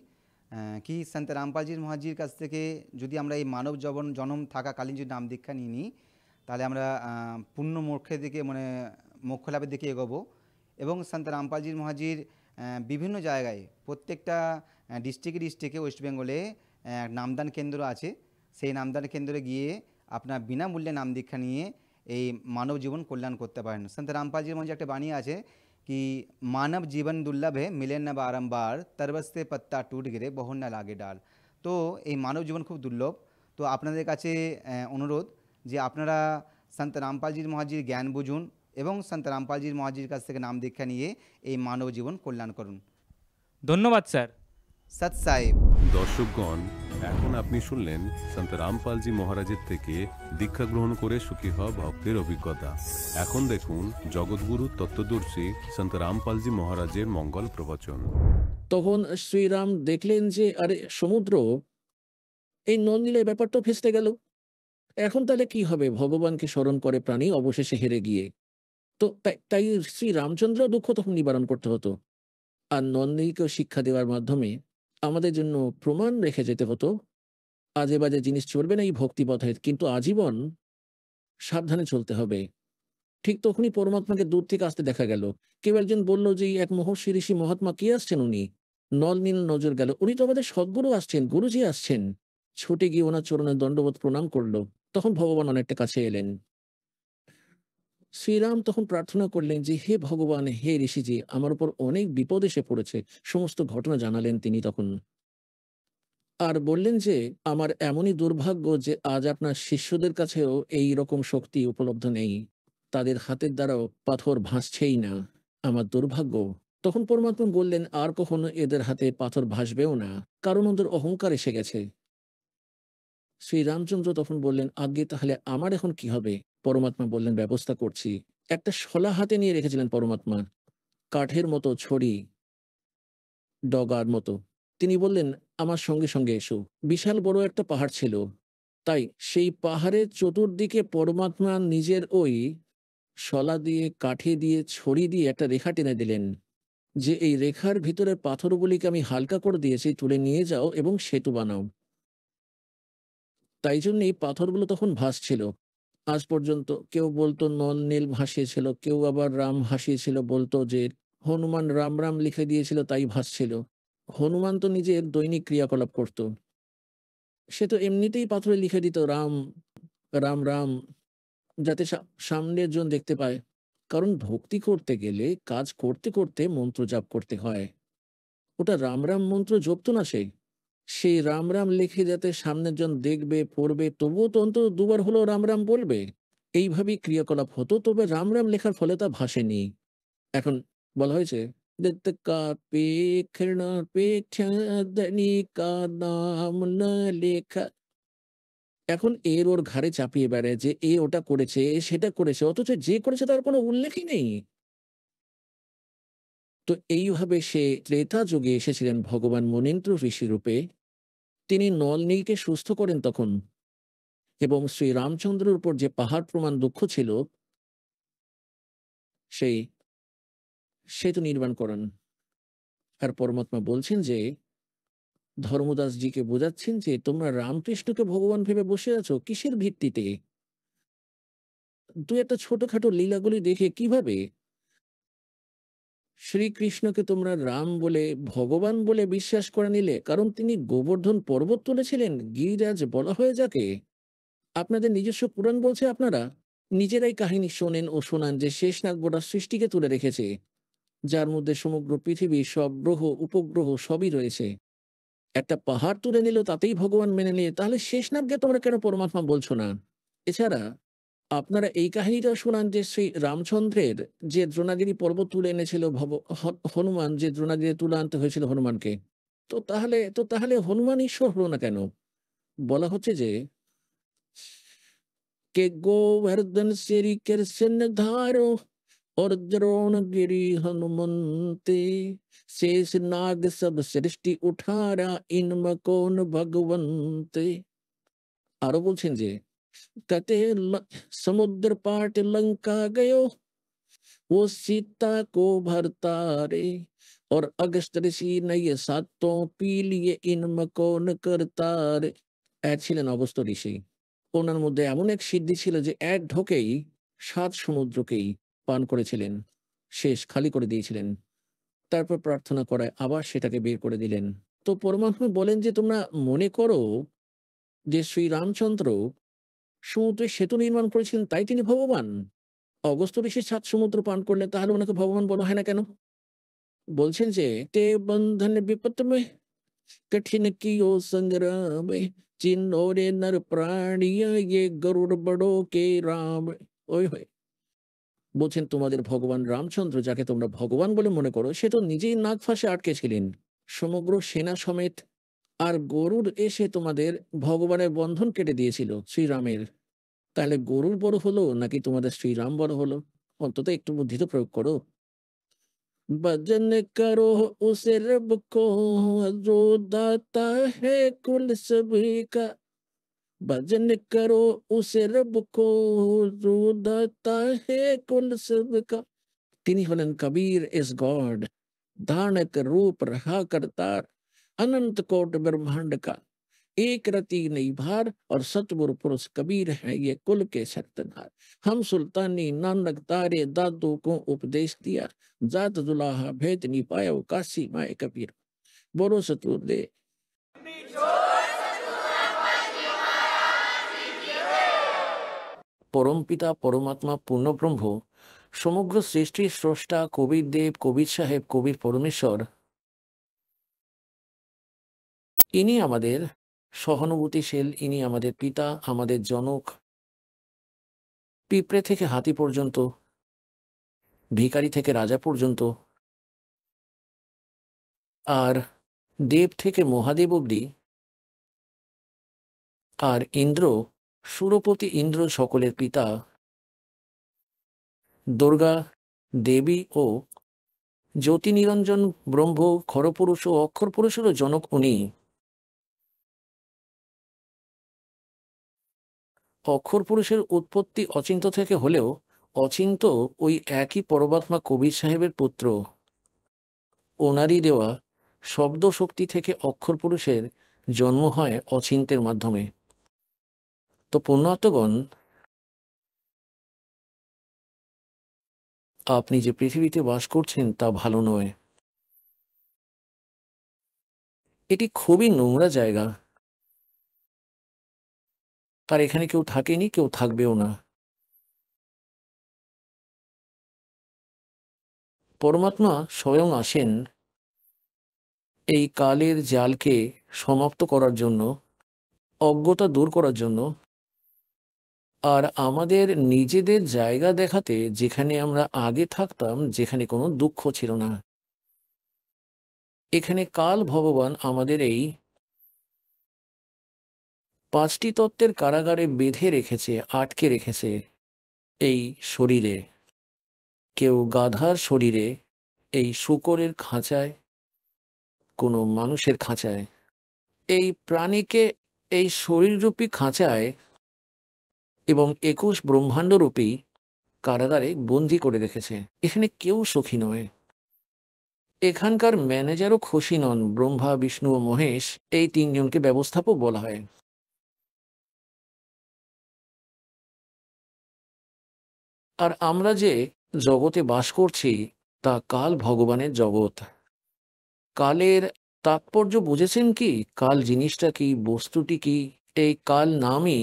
কি সন্ত রামপালজির মহারাজজির কাছ থেকে যদি আমরা এই মানব জনম থাকাকালীন যদি নাম দীক্ষা নিয়ে নিই, তাহলে আমরা পূর্ণ মোক্ষের দিকে মানে মোক্ষ লাভের দিকে এগোবো। এবং সন্ত রামপালজির মহারাজজির বিভিন্ন জায়গায় প্রত্যেকটা ডিস্ট্রিক্টে ওয়েস্ট বেঙ্গলে নামদান কেন্দ্র আছে, সেই নামদান কেন্দ্রে গিয়ে আপনার বিনামূল্যে নাম দীক্ষা নিয়ে এই মানব জীবন কল্যাণ করতে পারেন। সন্ত রামপালজির মধ্যে একটা বাণী আছে कि मानव जीवन दुर्लभ है मिले न बारंबार तरबस से पत्ता टूट गिरे बहु न लागे डाल। তো এই মানব জীবন খুব দুর্লভ। তো আপনাদের কাছে অনুরোধ যে আপনারা সন্ত রামপালজির মহারাজজির জ্ঞান বুঝুন এবং সন্ত রামপালজির মহারাজজির কাছ থেকে নাম দীক্ষা নিয়ে এই মানব জীবন কল্যাণ করুন। ধন্যবাদ স্যার। সৎ সাহেব। দর্শকগণ, এখন আপনি শুনলেন সন্ত রামপালজি মহারাজের থেকে দীক্ষা গ্রহণ করে সুখী হওয়া ভক্তের অভিজ্ঞতা। এখন দেখুন জগৎগুরু তত্ত্বদর্শী সন্ত রামপালজি মহারাজের মঙ্গল প্রবচন। তখন শ্রীরাম দেখলেন যে আরে সমুদ্র, এই নন্দিলের ব্যাপারটা ভেস্তে গেল। এখন তাহলে কি হবে? ভগবানকে স্মরণ করে প্রাণী অবশেষে হেরে গিয়ে। তো তাই শ্রী রামচন্দ্র দুঃখ তখন নিবারণ করতে হতো, আর নন্দীকে শিক্ষা দেওয়ার মাধ্যমে আমাদের জন্য প্রমাণ রেখে যেতে হতো আজে বাজে জিনিস চলবে না এই ভক্তিপথে, কিন্তু আজীবন সাবধানে চলতে হবে। ঠিক তখনই পরমাত্মাকে দূর থেকে আসতে দেখা গেল। কেউ একজন বলল যে এক মহর্ষি ঋষি মহাত্মা কে আসছেন, উনি নল নীল নজর গেল, উনি তো আমাদের সদ্গুরু আসছেন, গুরুজি আসছেন। ছুটে গিয়ে ওনার চরণে দণ্ডবোধ প্রণাম করলো। তখন ভগবান অনেকটা কাছে এলেন। শ্রীরাম তখন প্রার্থনা করলেন যে হে ভগবান, হে ঋষিজি, আমার উপর অনেক বিপদ এসে পড়েছে। সমস্ত ঘটনা জানালেন তিনি তখন, আর বললেন যে আমার এমনই দুর্ভাগ্য যে আজ আপনার শিষ্যদের কাছেও এই রকম শক্তি উপলব্ধ নেই, তাদের হাতের দ্বারাও পাথর ভাসছেই না, আমার দুর্ভাগ্য। তখন পরমাত্মা বললেন আর কখনো এদের হাতে পাথর ভাসবেও না, কারণ ওদের অহংকার এসে গেছে। শ্রীরামচন্দ্র তখন বললেন আজ্ঞে তাহলে আমার এখন কি হবে? পরমাত্মা বললেন ব্যবস্থা করছি। একটা শলা হাতে নিয়ে রেখেছিলেন পরমাত্মা, কাঠের মতো, ছড়ি ডগার মতো। তিনি বললেন আমার সঙ্গে সঙ্গে এসো। বিশাল বড় একটা পাহাড় ছিল, তাই সেই পাহাড়ের চতুর্দিকে পরমাত্মা নিজের ওই শলা দিয়ে, কাঠি দিয়ে, ছড়ি দিয়ে একটা রেখা টেনে দিলেন, যে এই রেখার ভিতরের পাথরগুলিকে আমি হালকা করে দিয়েছি, তুলে নিয়ে যাও এবং সেতু বানাও। তাই জন্য এই পাথরগুলো তখন ভাসছিল। আজ পর্যন্ত কেউ বলতো নল নীল ভাসিয়েছিল, কেউ আবার রাম ভাসিয়েছিল, বলতো যে হনুমান রাম রাম লিখে দিয়েছিল তাই ভাসছিল। হনুমান তো নিজের দৈনিক ক্রিয়াকলাপ করত, সে তো এমনিতেই পাথরে লিখে দিত রাম রাম রাম, যাতে সামনের জন দেখতে পায়। কারণ ভক্তি করতে গেলে কাজ করতে করতে মন্ত্র জাপ করতে হয়। ওটা রাম রাম মন্ত্র জপতো না সে, সেই রাম রাম লিখে যাতে সামনের জন দেখবে, পড়বে, তবুও তো অন্তত দুবার হলো রাম রাম বলবে। এইভাবেই ক্রিয়াকলাপ হতো, তবে রাম রাম লেখার ফলে তা ভাসেনি। এখন বলা হয়েছে লেখা, এখন এর ওর ঘাড়ে চাপিয়ে বেড়ায় যে এ ওটা করেছে, এ সেটা করেছে, অথচ যে করেছে তার কোনো উল্লেখই নেই। তো এইভাবে সে ত্রেতা যুগে এসেছিলেন ভগবান মনীন্দ্র ঋষি রূপে। তিনি নল-নীলকে সুস্থ করেন তখন, এবং শ্রী রামচন্দ্রের উপর যে পাহাড় প্রমাণ দুঃখ ছিল সেই সেতু নির্মাণ করেন। আর পরমাত্মা বলছেন যে, ধর্মদাসজিকে বোঝাচ্ছেন যে তোমরা রামকৃষ্ণকে ভগবান ভেবে বসে আছো কিসের ভিত্তিতে? দু একটা ছোটখাটো লীলাগুলি দেখে কিভাবে শ্রীকৃষ্ণকে তোমরা রাম বলে, ভগবান বলে বিশ্বাস করে নিলে? কারণ তিনি গোবর্ধন পর্বত তুলেছিলেন, গিরিরাজ বলা হয়ে যাকে। আপনাদের নিজস্ব পুরাণ বলছে আপনারা নিজেরাই কাহিনী শোনেন ও শোনান যে শেষনাগ গোটা সৃষ্টিকে তুলে রেখেছে, যার মধ্যে সমগ্র পৃথিবী, সব গ্রহ উপগ্রহ সবই রয়েছে। একটা পাহাড় তুলে নিল তাতেই ভগবান মেনে নিয়ে, তাহলে শেষনাগকে তোমরা কেন পরমাত্মা বলছো না? এছাড়া আপনারা এই কাহিনীটা শোনান যে শ্রী রামচন্দ্রের যে দ্রোণাগিরি পর্বত তুলে এনেছিল হনুমান, যে দ্রোণাগিরি তুলে আনতে হয়েছিল হনুমানকে। তো তাহলে হনুমান ঈশ্বর হলো না কেন? বলা হচ্ছে যে, কে গোবর্ধন শ্রী কৃষ্ণ ধারো और द्रोणगिरी हनुमंते शेष नाग सब सृष्टि उठारा इनम कौन भगवंते। আরো বলছেন যে, कते समुद्र पाट लंका गयो वो सीता को भरतारे और अगस्त ऋषि नये सातों पी लिए इनम कौन करतारे। ছিলেন অগস্ত্য ঋষি। ওনার মধ্যে এমন এক সিদ্ধি ছিল যে এক ঢোকেই 7 সমুদ্রকেই পান করেছিলেন, শেষ খালি করে দিয়েছিলেন। তারপর প্রার্থনা করায় আবার সেটাকে বের করে দিলেন। তো পরমাত্মা বলেন যে তোমরা মনে করো যে শ্রী রামচন্দ্র সমুদ্রে সেতু নির্মাণ করেছিলেন তাই তিনি ভগবান। অগস্ত্য ঋষি 7 সমুদ্র পান করলেন, তাহলে ওনাকে ভগবান বলা হয় না কেন? বলছেন যে, তে বন্ধন বিপদ মে কঠিন কিও সংগ্রাম চিন্নোরে নর প্রাণিয়া ये গরুড় বড়ো কে রাম। ওই হয়ে বলছেন তোমাদের ভগবান রামচন্দ্র, যাকে তোমরা ভগবান বলে মনে করো, সে তো নিজেই নাগ ফাঁসে আটকে ছিলেন সমগ্র সেনা সমেত। আর গরুর এসে তোমাদের ভগবানের বন্ধন কেটে দিয়েছিল শ্রীরামের। তাহলে গরুর বড় হলো নাকি তোমাদের শ্রীরাম বড় হলো? অন্তত একটু বুদ্ধি তো প্রয়োগ করো। भजन करो उसे रब को जो दाता है कुल सभी का। भजन करो उसे रब को जो दाता है कुल सबका। তিনি হলেন কবির এস गॉड, धारणक रूप रहा करतार अनंत कोट ब्रह्मांड का। एक रति नहीं भार और सतगुरु पुरुष कबीर है ये कुल के सरदार। हम सुल्तानी नानक तारे दादू को उपदेश दिया, जात दुलाहा भेद नहीं पाया वो काशी माए कबीर। बोलो सतगुरु दे। পরম পিতা পরমাত্মা পূর্ণব্রহ্ম, সমগ্র সৃষ্টির স্রষ্টা, কবির দেব, কবির সাহেব, কবির পরমেশ্বর, ইনি আমাদের সহানুভূতিশীল, ইনি আমাদের পিতা, আমাদের জনক। পিঁপড়ে থেকে হাতি পর্যন্ত, ভিখারি থেকে রাজা পর্যন্ত, আর দেব থেকে মহাদেব অবধি, আর ইন্দ্র, সুরপতি ইন্দ্র সকলের পিতা, দুর্গা দেবী ও জ্যোতি নিরঞ্জন ব্রহ্ম, খরপুরুষ ও অক্ষর পুরুষেরও জনক উনি। অক্ষর পুরুষের উৎপত্তি অচিন্ত থেকে হলেও অচিন্ত ওই একই পরমাত্মা কবির সাহেবের পুত্র। ওনারই দেওয়া শব্দ শক্তি থেকে অক্ষর পুরুষের জন্ম হয় অচিন্তের মাধ্যমে। তো পুণ্যার্তগণ, আপনি যে পৃথিবীতে বাস করছেন তা ভালো নয়। এটি খুবই নোংরা জায়গা, আর এখানে কেউ থাকেনি, কেউ থাকবেও না। পরমাত্মা স্বয়ং আসেন এই কালের জালকে সমাপ্ত করার জন্য, অজ্ঞতা দূর করার জন্য, আর আমাদের নিজেদের জায়গা দেখাতে, যেখানে আমরা আগে থাকতাম, যেখানে কোনো দুঃখ ছিল না। এখানে কাল ভগবান আমাদের এই 5টি তত্ত্বের কারাগারে বেঁধে রেখেছে, আটকে রেখেছে এই শরীরে। কেউ গাধার শরীরে, এই শূকরের খাঁচায়, কোনো মানুষের খাঁচায়, এই প্রাণীকে এই শরীররূপী খাঁচায় এবং 21 ব্রহ্মাণ্ডরূপী কারাগারে বন্দি করে রেখেছে। এখানে কেউ সুখী নয়। এখানকার ম্যানেজারও খুশি নন। ব্রহ্মা, বিষ্ণু ও মহেশ, এই তিনজনকে ব্যবস্থাপক বলা হয়। আর আমরা যে জগতে বাস করছি তা কাল ভগবানের জগৎ। কালের তাৎপর্য বুঝেছেন কি? কাল জিনিসটা কি, বস্তুটি কি? এই কাল নামই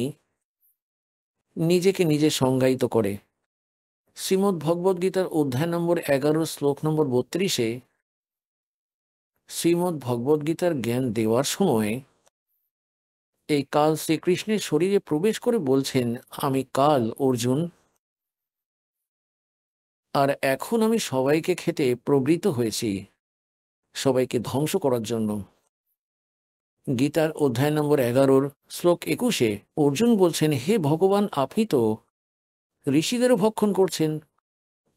নিজেকে নিজে সংজ্ঞায়িত করে। শ্রীমদ্ ভগবদ্ গীতার অধ্যায় নম্বর 11 শ্লোক নম্বর 32-এ শ্রীমদ্ ভগবদ্ গীতার জ্ঞান দেওয়ার সময় এই কাল শ্রীকৃষ্ণের শরীরে প্রবেশ করে বলছেন, আমি কাল অর্জুন, আর এখন আমি সবাইকে খেতে প্রবৃত্ত হয়েছি, সবাইকে ধ্বংস করার জন্য। গীতার অধ্যায় নম্বর 11 শ্লোক 21-এ অর্জুন বলছেন, হে ভগবান, আপনি তো ঋষিদেরও ভক্ষণ করছেন,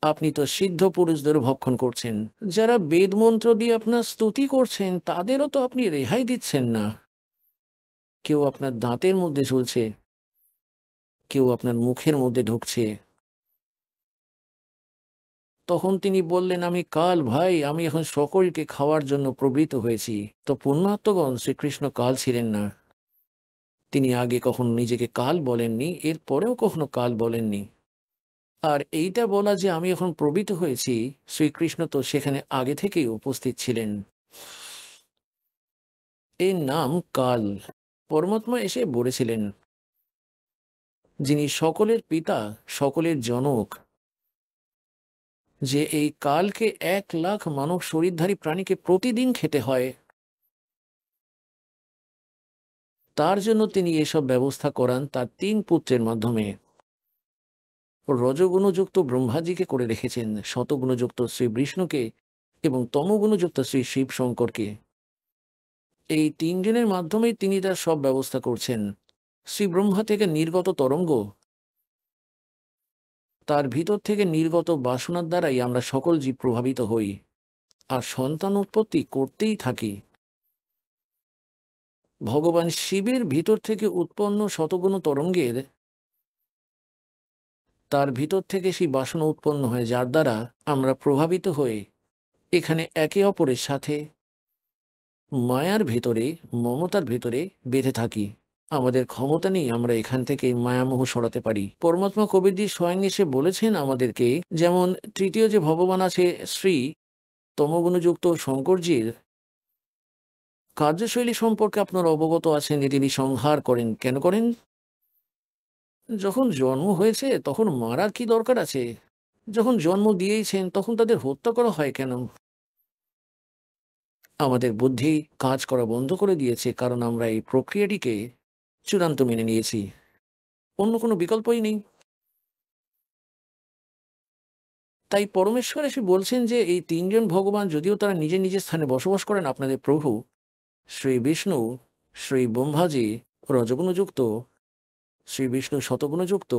আপনি তো সিদ্ধ পুরুষদেরও ভক্ষণ করছেন, যারা বেদ মন্ত্র দিয়ে আপনার স্তুতি করছেন তাদেরও তো আপনি রেহাই দিচ্ছেন না। কেউ আপনার দাঁতের মধ্যে ঝুলছে, কেউ আপনার মুখের মধ্যে ঢুকছে। তখন তিনি বললেন, আমি কাল ভাই, আমি এখন সকলকে খাওয়ার জন্য প্রবৃত্ত হয়েছি। তো পুণ্যাত্মগণ, শ্রীকৃষ্ণ কাল ছিলেন না। তিনি আগে কখনো নিজেকে কাল বলেননি, এরপরেও কখনো কাল বলেননি। আর এইটা বলা যে আমি এখন প্রবৃত্ত হয়েছি, শ্রীকৃষ্ণ তো সেখানে আগে থেকেই উপস্থিত ছিলেন। এর নাম কাল। পরমাত্মা এসে বলেছিলেন, যিনি সকলের পিতা, সকলের জনক, যে এই কালকে 1 লাখ মানব শরীরধারী প্রাণীকে প্রতিদিন খেতে হয়, তার জন্য তিনি এসব ব্যবস্থা করান তার 3 পুত্রের মাধ্যমে। রজগুণযুক্ত ব্রহ্মাজিকে করে রেখেছেন, শতগুণযুক্ত শ্রী বিষ্ণুকে এবং তমগুণযুক্ত শ্রী শিব শঙ্করকে। এই 3 জনের মাধ্যমেই তিনি তার সব ব্যবস্থা করছেন। শ্রী ব্রহ্মা থেকে নির্গত তরঙ্গ, তার ভিতর থেকে নির্গত বাসনার দ্বারাই আমরা সকল জীব প্রভাবিত হই, আর সন্তান উৎপত্তি করতেই থাকি। ভগবান শিবের ভিতর থেকে উৎপন্ন শতগুণ তরঙ্গের, তার ভিতর থেকে সেই বাসনা উৎপন্ন হয়, যার দ্বারা আমরা প্রভাবিত হয়ে এখানে একে অপরের সাথে মায়ার ভেতরে, মমতার ভেতরে বেঁধে থাকি। আমাদের ক্ষমতা নেই আমরা এখান থেকে মায়ামোহ সরাতে পারি। পরমাত্মা কবিরজি স্বয়ং এসে বলেছেন আমাদেরকে, যেমন তৃতীয় যে ভগবান আছে শ্রী তমগুণযুক্ত শঙ্করজির কার্যশৈলী সম্পর্কে আপনারা অবগত আছেন যে তিনি সংহার করেন। কেন করেন? যখন জন্ম হয়েছে তখন মারার কি দরকার আছে? যখন জন্ম দিয়েছেন তখন তাদের হত্যা করা হয় কেন? আমাদের বুদ্ধি কাজ করা বন্ধ করে দিয়েছে, কারণ আমরা এই প্রক্রিয়াটিকে চূড়ান্ত মেনে নিয়েছি। অন্য কোনো বিকল্পই নেই। তাই পরমেশ্বর এসে বলছেন যে এই 3 জন ভগবান, যদিও তারা নিজের নিজের স্থানে বসবাস করেন, আপনাদের প্রভু শ্রী বিষ্ণু, শ্রী ব্রহ্মাজি রজগুণযুক্ত, শ্রী বিষ্ণু শতগুণযুক্ত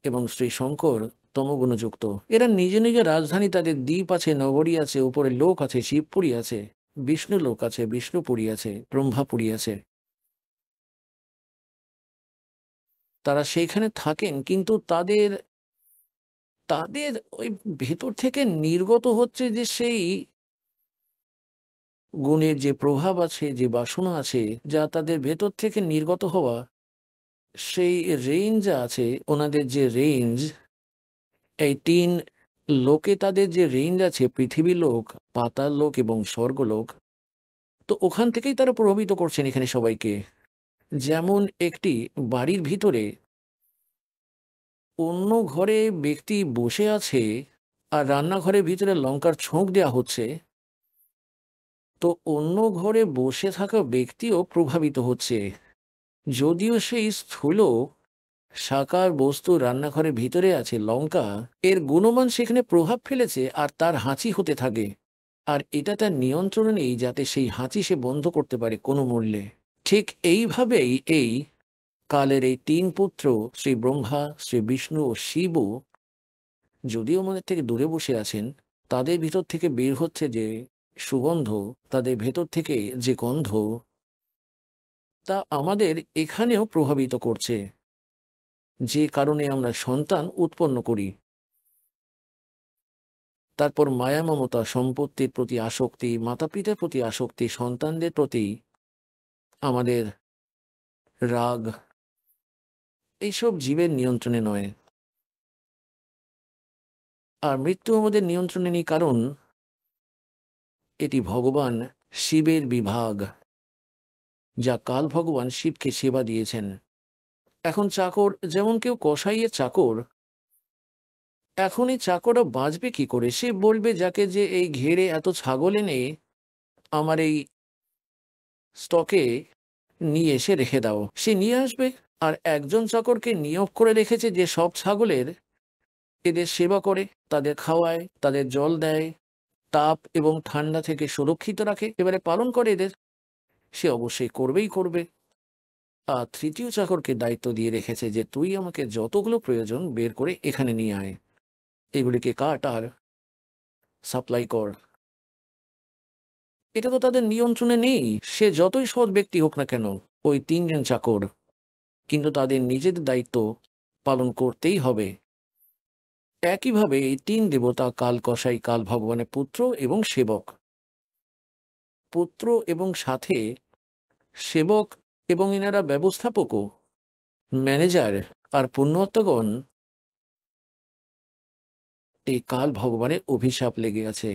এবং শ্রী শঙ্কর তমগুণযুক্ত, এরা নিজ নিজ রাজধানী, তাদের দ্বীপ আছে, নগরী আছে, উপরে লোক আছে, শিবপুরী আছে, বিষ্ণু লোক আছে, বিষ্ণুপুরী আছে, ব্রহ্মাপুরী আছে। তারা সেইখানে থাকেন, কিন্তু তাদের তাদের ওই ভেতর থেকে নির্গত হচ্ছে যে সেই গুণের যে প্রভাব আছে, যে বাসনা আছে, যা তাদের ভেতর থেকে নির্গত হওয়া, সেই রেঞ্জ আছে ওনাদের, যে রেঞ্জ এই 3 লোকে তাদের যে রেঞ্জ আছে, পৃথিবী লোক, পাতাল লোক এবং স্বর্গলোক, তো ওখান থেকেই তারা প্রভাবিত করছেন এখানে সবাইকে। যেমন একটি বাড়ির ভিতরে অন্য ঘরে ব্যক্তি বসে আছে আর রান্নাঘরের ভিতরে লঙ্কার ছোঁক দেওয়া হচ্ছে, তো অন্য ঘরে বসে থাকা ব্যক্তিও প্রভাবিত হচ্ছে। যদিও সেই স্থূল সাকার বস্তু রান্নাঘরের ভিতরে আছে, লঙ্কা এর গুণমান সেখানে প্রভাব ফেলেছে আর তার হাঁচি হতে থাকে, আর এটা তার নিয়ন্ত্রণে নেই যাতে সেই হাঁচি সে বন্ধ করতে পারে কোনো মূল্যে। ঠিক এইভাবেই এই কালের এই 3 পুত্র শ্রী ব্রহ্মা, শ্রী বিষ্ণু ও শিবও যদিও আমাদের থেকে দূরে বসে আছেন, তাদের ভিতর থেকে বের হচ্ছে যে সুগন্ধ, তাদের ভেতর থেকে যে গন্ধ, তা আমাদের এখানেও প্রভাবিত করছে, যে কারণে আমরা সন্তান উৎপন্ন করি। তারপর মায়া মমতা, সম্পত্তির প্রতি আসক্তি, মাতা পিতার প্রতি আসক্তি, সন্তানদের প্রতি আমাদের রাগ, এইসব জীবের নিয়ন্ত্রণে নয়। আর মৃত্যু আমাদের নিয়ন্ত্রণে নেই, কারণ এটি ভগবান শিবের বিভাগ, যা কাল ভগবান শিবকে সেবা দিয়েছেন। এখন চাকর, যেমন কেউ কসাইয়ের চাকর, এখন এই চাকরটা বাঁচবে কি করে? সে বলবে যাকে যে এই ঘেরে এত ছাগল এনে আমার এই স্টকে নিয়ে এসে রেখে দাও, সে নিয়ে আসবে। আর একজন চাকরকে নিয়োগ করে রেখেছে যে সব ছাগলের এদের সেবা করে, তাদের খাওয়ায়, তাদের জল দেয়, তাপ এবং ঠান্ডা থেকে সুরক্ষিত রাখে, এবারে পালন করে এদের, সে অবশ্যই করবেই করবে। আর তৃতীয় চাকরকে দায়িত্ব দিয়ে রেখেছে যে তুই আমাকে যতগুলো প্রয়োজন বের করে এখানে নিয়ে আয়, এগুলিকে কাট আর সাপ্লাই কর। এটা তো তাদের নিয়ন্ত্রণে নেই, সে যতই সৎ ব্যক্তি হোক না কেন, ওই তিনজন চাকর, কিন্তু তাদের নিজেদের দায়িত্ব পালন করতেই হবে। একইভাবে এই তিন দেবতা, কাল কসাই, কাল ভগবানের পুত্র এবং সেবক, পুত্র এবং সাথে সেবক, এবং এনারা ব্যবস্থাপকও, ম্যানেজার আর পুণ্যাত্মগণ, এই কাল ভগবানের অভিশাপ লেগে আছে।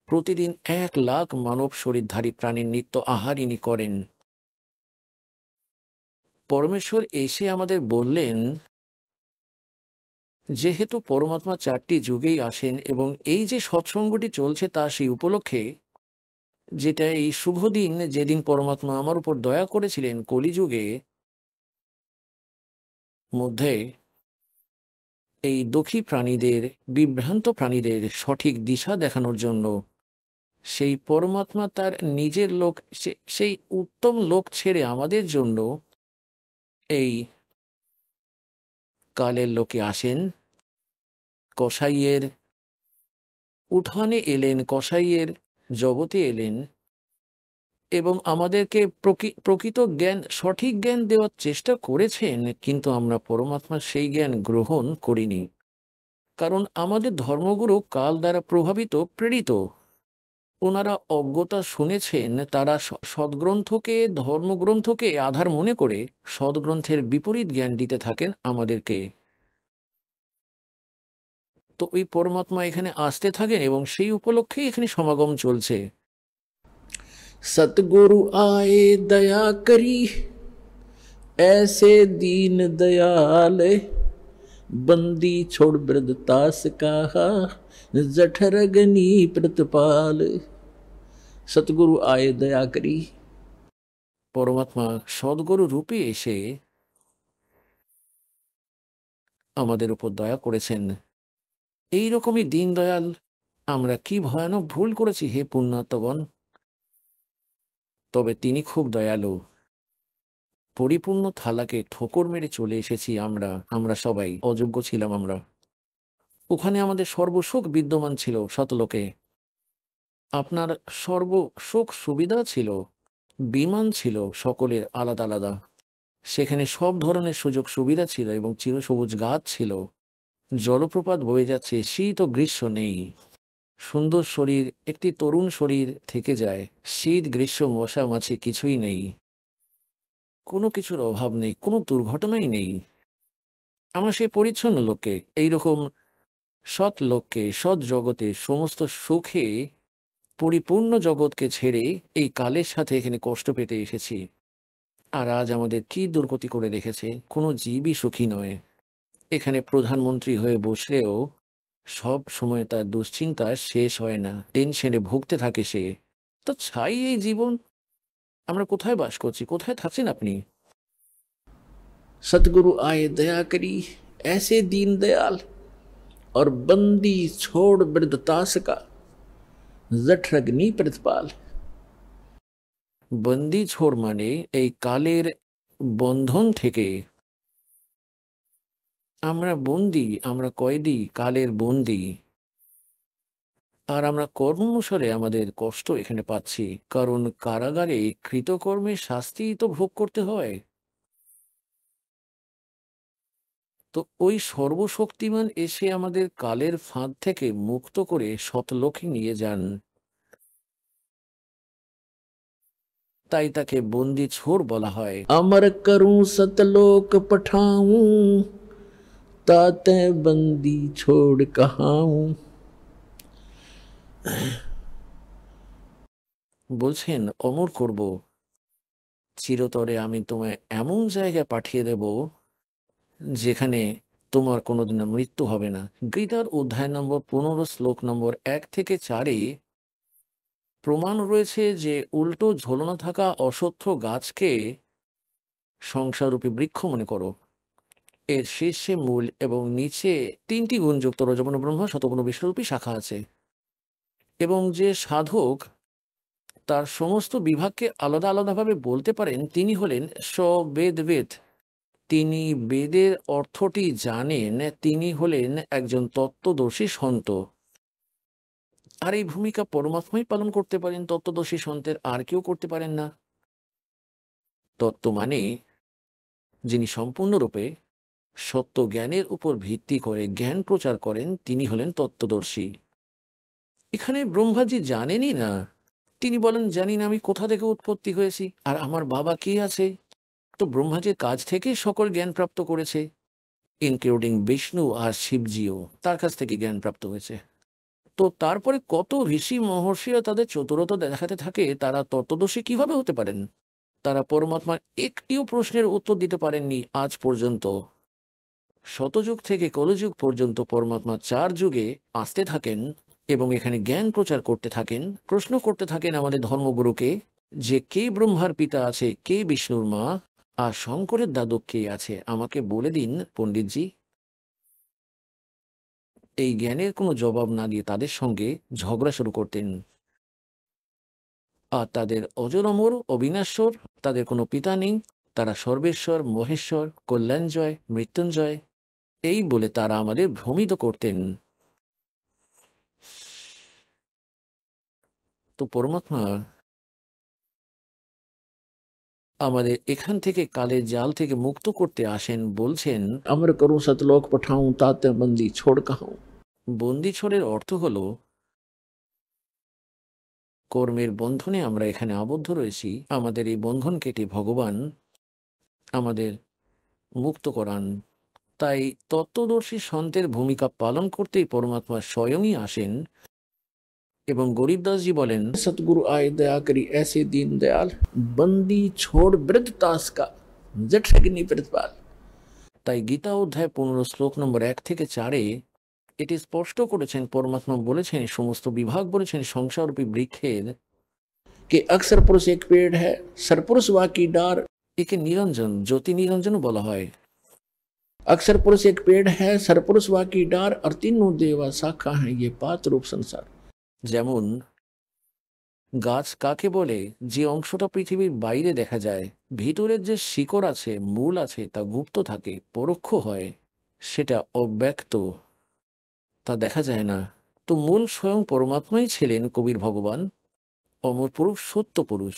প্রতিদিন 1,00,000 মানব শরীরধারী প্রাণীর নিত্য আহার ইনি করেন। পরমেশ্বর এসে আমাদের বললেন, যেহেতু পরমাত্মা 4টি যুগেই আসেন এবং এই যে সৎসঙ্গটি চলছে তা সেই উপলক্ষে, যেটা এই শুভ দিন যেদিন পরমাত্মা আমার উপর দয়া করেছিলেন কলিযুগে মধ্যে এই দুঃখী প্রাণীদের, বিভ্রান্ত প্রাণীদের সঠিক দিশা দেখানোর জন্য, সেই পরমাত্মা তার নিজের লোক, সেই উত্তম লোক ছেড়ে আমাদের জন্য এই কালের লোকে আসেন, কসাইয়ের উঠানে এলেন, কসাইয়ের জগতে এলেন এবং আমাদেরকে প্রকৃত জ্ঞান, সঠিক জ্ঞান দেওয়ার চেষ্টা করেছেন, কিন্তু আমরা পরমাত্মার সেই জ্ঞান গ্রহণ করিনি। কারণ আমাদের ধর্মগুরু কাল দ্বারা প্রভাবিত, প্রেরিত, ওনারা অজ্ঞতা শুনেছেন, তারা সদ্গ্রন্থকে, ধর্মগ্রন্থকে আধার মনে করে সদ্গ্রন্থের বিপরীত জ্ঞান দিতে থাকেন আমাদেরকে। তো ওই পরমাত্মা এখানে আসতে থাকেন এবং সেই উপলক্ষেই এখানে সমাগম চলছে। सतगुरु आए दया करी, ऐसे दीन दयाल, बंदी छोड़ ब्रदतास कहा, जठरगनी प्रतिपाल। सतगुरु आए दया करी, পরমাত্মা সদ্গুরু রূপে এসে আমাদের উপর দয়া করেছেন। এই রকমই দীন দয়াল আমরা কি ভয়ানক ভুল করেছি হে পুণ্যাত্মগণ। তবে তিনি খুব দয়ালু। পরিপূর্ণ থালাকে ঠোকর মেরে চলে এসেছি আমরা সবাই অযোগ্য ছিলাম আমরা। ওখানে আমাদের সর্বসুখ বিদ্যমান ছিল শতলোকে, আপনার সর্বসুখ সুবিধা ছিল, বিমান ছিল সকলের আলাদা আলাদা, সেখানে সব ধরনের সুযোগ সুবিধা ছিল এবং চিরসবুজ গাছ ছিল, জলপ্রপাত বয়ে যাচ্ছে, শীত ও গ্রীষ্ম নেই। সুন্দর শরীর, একটি তরুণ শরীর থেকে যায়, শীত গ্রীষ্ম মশা মাছি কিছুই নেই, কোনো কিছুর অভাব নেই, কোনো দুর্ঘটনাই নেই। আমরা সেই পরিচ্ছন্ন লোককে, এইরকম সৎ লোককে, সৎ জগতে সমস্ত সুখে পরিপূর্ণ জগৎকে ছেড়ে এই কালের সাথে এখানে কষ্ট পেতে এসেছি। আর আজ আমাদের কি দুর্গতি করে রেখেছে, কোনো জীবই সুখী নয়। এখানে প্রধানমন্ত্রী হয়ে বসলেও সব সময় তার দুশ্চিন্তা শেষ হয় না, টেনশনে ভুগতে থাকে সে। তো ছাই এই জীবন, আমরা কোথায় বাস করছি, কোথায় থাকছেন আপনি? सतगुरु आए दया करी, ऐसे दीन दयाल, और बंदी छोड़ वृद्धतास का, जठरग्नि प्रतिपाल। বন্দি ছোড় মানে এই কালের বন্ধন থেকে আমরা বন্দি, আমরা কয়েদি, কালের বন্দি। আর আমরা কর্ম অনুসারে আমাদের কষ্ট এখানে পাচ্ছি, কারণ কারাগারে কৃতকর্মের শাস্তি তো ভোগ করতে হয়। তো ওই সর্বশক্তিমান এসে আমাদের কালের ফাঁদ থেকে মুক্ত করে সতলোকে নিয়ে যান। তাই তাকে বন্দি ছোর বলা হয়। अमर करूं सतलोक पठाऊं ताते बंदी छोड़ कहाऊं। বলছেন অমর করব, চিরতরে আমি তোমায় এমন জায়গায় পাঠিয়ে দেব যেখানে তোমার কোনোদিনও মৃত্যু হবে না। গীতার অধ্যায় নম্বর 15 শ্লোক নম্বর 1 থেকে 4-এ প্রমাণ রয়েছে যে উল্টো ঝোলানো থাকা অশ্বত্থ গাছকে সংসাররূপী বৃক্ষ মনে করো। এর শীর্ষে মূল এবং নিচে 3টি গুণযুক্ত রজগুণ ব্রহ্মা শতগুণ বিষ্ণুরূপী শাখা আছে, এবং যে সাধক তার সমস্ত বিভাগকে আলাদা আলাদাভাবে বলতে পারেন তিনি হলেন স্ববেদবেদ। তিনি বেদের অর্থটি জানেন, তিনি হলেন একজন তত্ত্বদর্শী সন্ত। আর এই ভূমিকা পরমাত্মাই পালন করতে পারেন, তত্ত্বদর্শী সন্তের আর কেউ করতে পারেন না। তত্ত্ব মানে যিনি সম্পূর্ণরূপে সত্য জ্ঞানের উপর ভিত্তি করে জ্ঞান প্রচার করেন তিনি হলেন তত্ত্বদর্শী। এখানে ব্রহ্মাজি জানেনই না, তিনি বলেন জানি না আমি কোথা থেকে উৎপত্তি হয়েছি আর আমার বাবা কে আছে। তো ব্রহ্মাজির কাছ থেকে সকল জ্ঞান প্রাপ্ত করেছে, ইনক্লুডিং বিষ্ণু আর শিবজিও তার কাছ থেকে জ্ঞান প্রাপ্ত হয়েছে। তো তারপরে কত ঋষি মহর্ষিরা তাদের চতুরতা দেখাতে থাকে, তারা তত্ত্বদর্শী কিভাবে হতে পারেন? তারা পরমাত্মার একটিও প্রশ্নের উত্তর দিতে পারেননি আজ পর্যন্ত। শতযুগ থেকে কলযুগ পর্যন্ত পরমাত্মা 4 যুগে আসতে থাকেন এবং এখানে জ্ঞান প্রচার করতে থাকেন, প্রশ্ন করতে থাকেন আমাদের ধর্মগুরুকে যে কে ব্রহ্মার পিতা আছে, কে বিষ্ণুর মা, আর শঙ্করের দাদু কে আছে, আমাকে বলে দিন পণ্ডিতজি। এই জ্ঞানের কোনো জবাব না দিয়ে তাদের সঙ্গে ঝগড়া শুরু করতেন। আর তাদের অজর অমর অবিনাশ্বর, তাদের কোনো পিতা নেই, তারা সর্বেশ্বর মহেশ্বর কল্যাণজয় মৃত্যুঞ্জয় এই বলে তারা আমাদের ভ্রমিত করতেন। তো পরমাত্মা আমাদের এখান থেকে কালের জাল থেকে মুক্ত করতে আসেন, বলছেন अमर करूं सतलोक पठाऊं ताते बंदी छोड़ कहाऊं। বন্দি ছোড়ের অর্থ হলো কর্মের বন্ধনে আমরা এখানে আবদ্ধ রয়েছি, আমাদের এই বন্ধন কেটে ভগবান আমাদের মুক্ত করান। তাই তত্ত্বদর্শী সন্তের ভূমিকা পালন করতেই পরমাত্মা স্বয়ংই আসেন। এবং গরিবদাসজি বলেন सतगुरु आए दया करी ऐसे दीन दयाल बंदी छोड़ वृद्ध तास का जट सगनी प्रतिपाल। তাই গীতা অধ্যায় 15 শ্লোক নম্বর 1 থেকে 4-এ এটি স্পষ্ট করেছেন, পরমাত্মা বলেছেন সমস্ত বিভাগ বলেছেন সংসাররূপী বৃক্ষের कि अक्सर पुरुष एक पेड़ है सरपुरुष वाकी डार, একে নিরঞ্জন জ্যোতি নিরঞ্জন বলা হয়। अक्सर पुरुष एक पेड़ है सरपुरुष वाकी डार और तीनों देवा शाखा है ये पात रूप संसार। যেমন গাছ কাকে বলে যে অংশটা পৃথিবীর বাইরে দেখা যায়, ভিতরের যে শিকড় আছে মূল আছে তা গুপ্ত থাকে, পরোক্ষ হয়, সেটা অব্যক্ত, তা দেখা যায় না। তো মূল স্বয়ং পরমাত্মাই ছিলেন কবির ভগবান, অমর পুরুষ সত্য পুরুষ,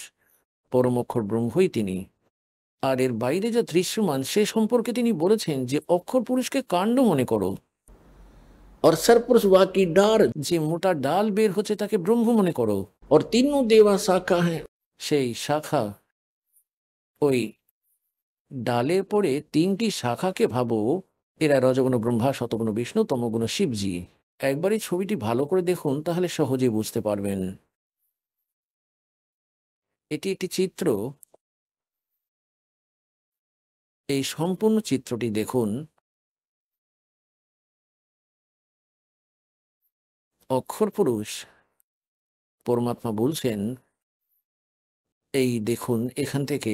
পরমক্ষর ব্রহ্মই তিনি। আর এর বাইরে যা দৃশ্যমান সে সম্পর্কে তিনি বলেছেন যে অক্ষর পুরুষকে কাণ্ড মনে করো, और सरपुरुष वाकी डार যে মোটা ডাল বের হচ্ছে তাকে ব্রহ্ম মনে করো, और तीनों देवा शाखा हैं সেই শাখা, ওই ডালের পরে 3টি শাখাকে ভাবো, এরা রজগুণ ব্রহ্মা শতগুণ বিষ্ণু তমগুণ শিবজি। একবারই ছবিটি ভালো করে দেখুন তাহলে সহজেই বুঝতে পারবেন। এটি একটি চিত্র, এই সম্পূর্ণ চিত্রটি দেখুন। অক্ষর পুরুষ পরমাত্মা বলছেন এই দেখুন এখান থেকে,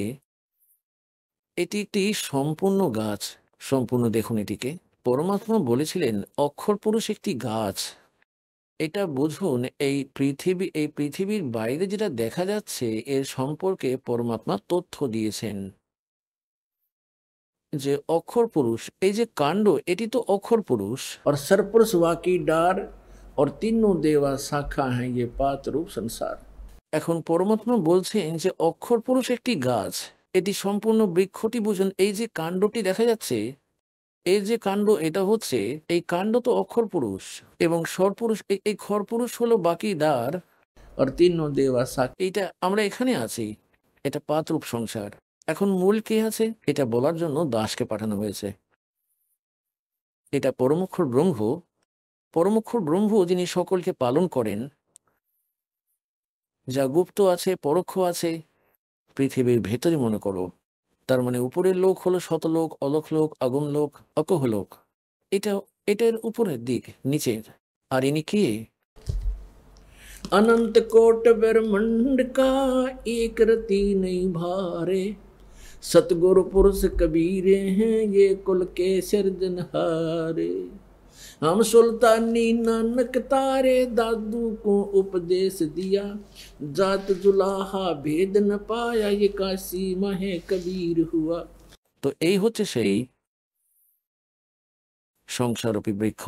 এটি একটি সম্পূর্ণ গাছ, সম্পূর্ণ দেখুন এটিকে। পরমাত্মা বলেছিলেন অক্ষর পুরুষ একটি গাছ। এটা বুঝুন এই পৃথিবীর বাইরে যেটা দেখা যাচ্ছে এর সম্পর্কে পরমাত্মা তথ্য দিয়েছেন যে অক্ষর পুরুষ এই যে কাণ্ড এটি তো অক্ষর পুরুষ। और सरपुरुष वाकी डार और तीनों देवा शाखा हैं ये पात रूप संसार। এখন পরমাত্মা বলছেন যে অক্ষর পুরুষ একটি গাছ, এটি সম্পূর্ণ বৃক্ষটি বুঝুন। এই যে কাণ্ডটি দেখা যাচ্ছে, এই যে কাণ্ড, এটা হচ্ছে এই কাণ্ড তো অক্ষর পুরুষ, এবং স্বরপুরুষ এই খরপুরুষ হলো বাকি দ্বার। আর তিন দেবা শাক, এইটা আমরা এখানে আছি, এটা পাতরূপ সংসার। এখন মূল কে আছে এটা বলার জন্য দাসকে পাঠানো হয়েছে। এটা পরমক্ষর ব্রহ্ম, পরমক্ষর ব্রহ্ম যিনি সকলকে পালন করেন, যা গুপ্ত আছে পরোক্ষ আছে পৃথিবীর ভেতরে মনে করো। তার মানে উপরের লোক হলো শতলোক, অলক লোক, আগুন লোক, অকহ লোক। এটা এটার উপরের দিক, নিচের। আর ইনি কে? अनंत कोट ब्रह्मांड का एक रति नहीं भारे, सतगुरु पुरुष कबीरे हैं ये कुल के सिरजनहारे। हम सुल्तानी नानक तारे दादू को उपदेश दिया, जात जुलाहा भेद न पाया ये काशी महे कबीर हुआ। तो এই হচ্ছে সেই সংসারূপী বৃক্ষ।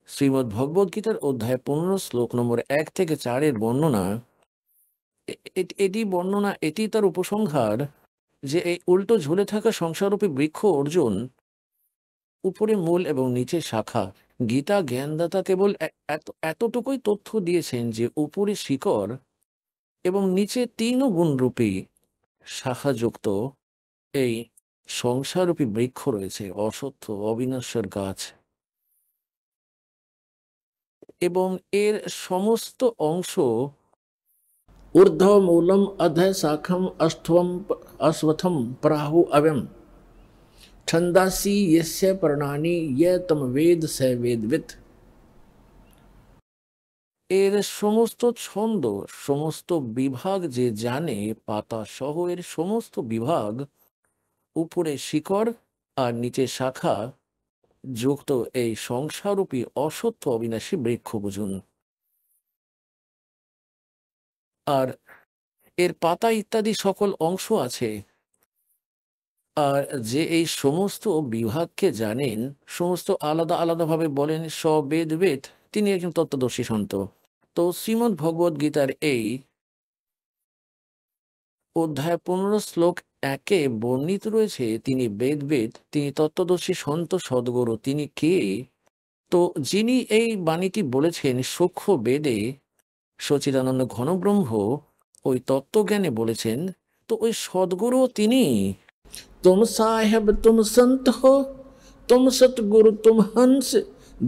শ্রীমদ্ ভগবদ গীতার অধ্যায় 15 শ্লোক নম্বর 1 থেকে 4 এর বর্ণনা, এটি বর্ণনা, এটি তার উপসংহার যে এই উল্টো ঝুলে থাকা সংসাররূপী বৃক্ষ অর্জুন, উপরে মূল এবং নিচে শাখা। গীতা জ্ঞানদাতা কেবল এতটুকুই তথ্য দিয়েছেন যে উপরে শিকড় এবং নিচে 3 গুণরূপী শাখাযুক্ত এই সংসাররূপী বৃক্ষ রয়েছে, অসত্য অবিনশ্বর গাছ। এবং এর সমস্ত অংশ ঊর্ধ্ব মূলম অধ শাখম অশ্বথম প্রাহু অবম ছন্দাসি यस्य पर्णानि ये तम वेद स वेदविद। এর সমস্ত ছন্দ, সমস্ত বিভাগ যে জানে, পাতা সহ এর সমস্ত বিভাগ, উপরে শিকড় আর নিচে শাখা যুক্ত এই সংসাররূপী অসত্য অবিনাশী বৃক্ষ বুঝুন। আর এর পাতা ইত্যাদি সকল অংশ আছে। আর যে এই সমস্ত বিভাগকে জানেন, সমস্ত আলাদা আলাদাভাবে বলেন সবেদ বেদ, তিনি একজন তত্ত্বদর্শী সন্ত। তো শ্রীমদ্ ভগবদ গীতার এই অধ্যায় 15 শ্লোক 1-এ বর্ণিত রয়েছে তিনি বেদ বেদ, তিনি তত্ত্বদর্শী সন্ত সদ্গুরু। তিনি কে? তো যিনি এই বাণীটি বলেছেন সূক্ষ্ম বেদে, সচিদানন্দ ঘনব্রহ্ম ওই তত্ত্বজ্ঞানে বলেছেন, তো ওই সদ্গুরু তিনি। तुम साहेब तुम संत हो, तुम सतगुरु तुम हंस,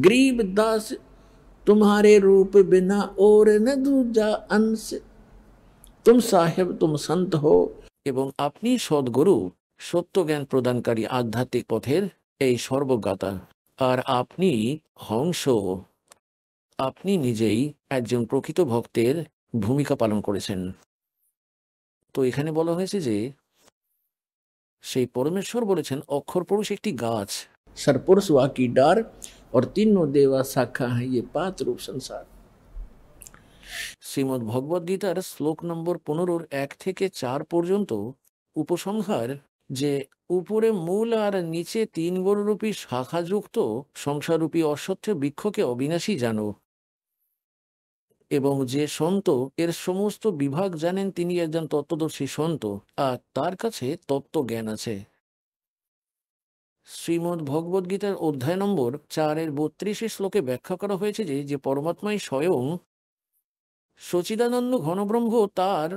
गरीब दास तुम्हारे रूप बिना और न दूजा अंश। तुम साहेब तुम संत हो, এবং আপনি সদ্গুরু, সত্য জ্ঞান প্রদানকারী আধ্যাত্মিক পথের এই সর্বজ্ঞাতা। আর আপনি হংস, আপনি নিজেই একজন প্রকৃত ভক্তের ভূমিকা পালন করেছেন। তো এখানে বলা হয়েছে যে সেই পরমেশ্বর বলেছেন অক্ষর পুরুষ একটি গাছ, সরপুরুষ ওয়াকি ডার, और तीनों देवा शाखा है ये पात रूप संसार। শ্রীমদ্ ভগবদ গীতার শ্লোক নম্বর 15 1 থেকে 4 পর্যন্ত উপসংহার যে উপরে মূল আর নিচে 3 গুণরূপী শাখাযুক্ত সংসাররূপী অসত্য বৃক্ষকে অবিনাশী জানো, এবং যে সন্ত এর সমস্ত বিভাগ জানেন তিনি একজন তত্ত্বদর্শী সন্ত, আর তার কাছে তত্ত্ব জ্ঞান আছে। শ্রীমদ্ ভগবদ গীতার অধ্যায় নম্বর 4-এর 32 শ্লোকে ব্যাখ্যা করা হয়েছে যে পরমাত্মাই স্বয়ং সচিদানন্দ ঘনব্রহ্ম তার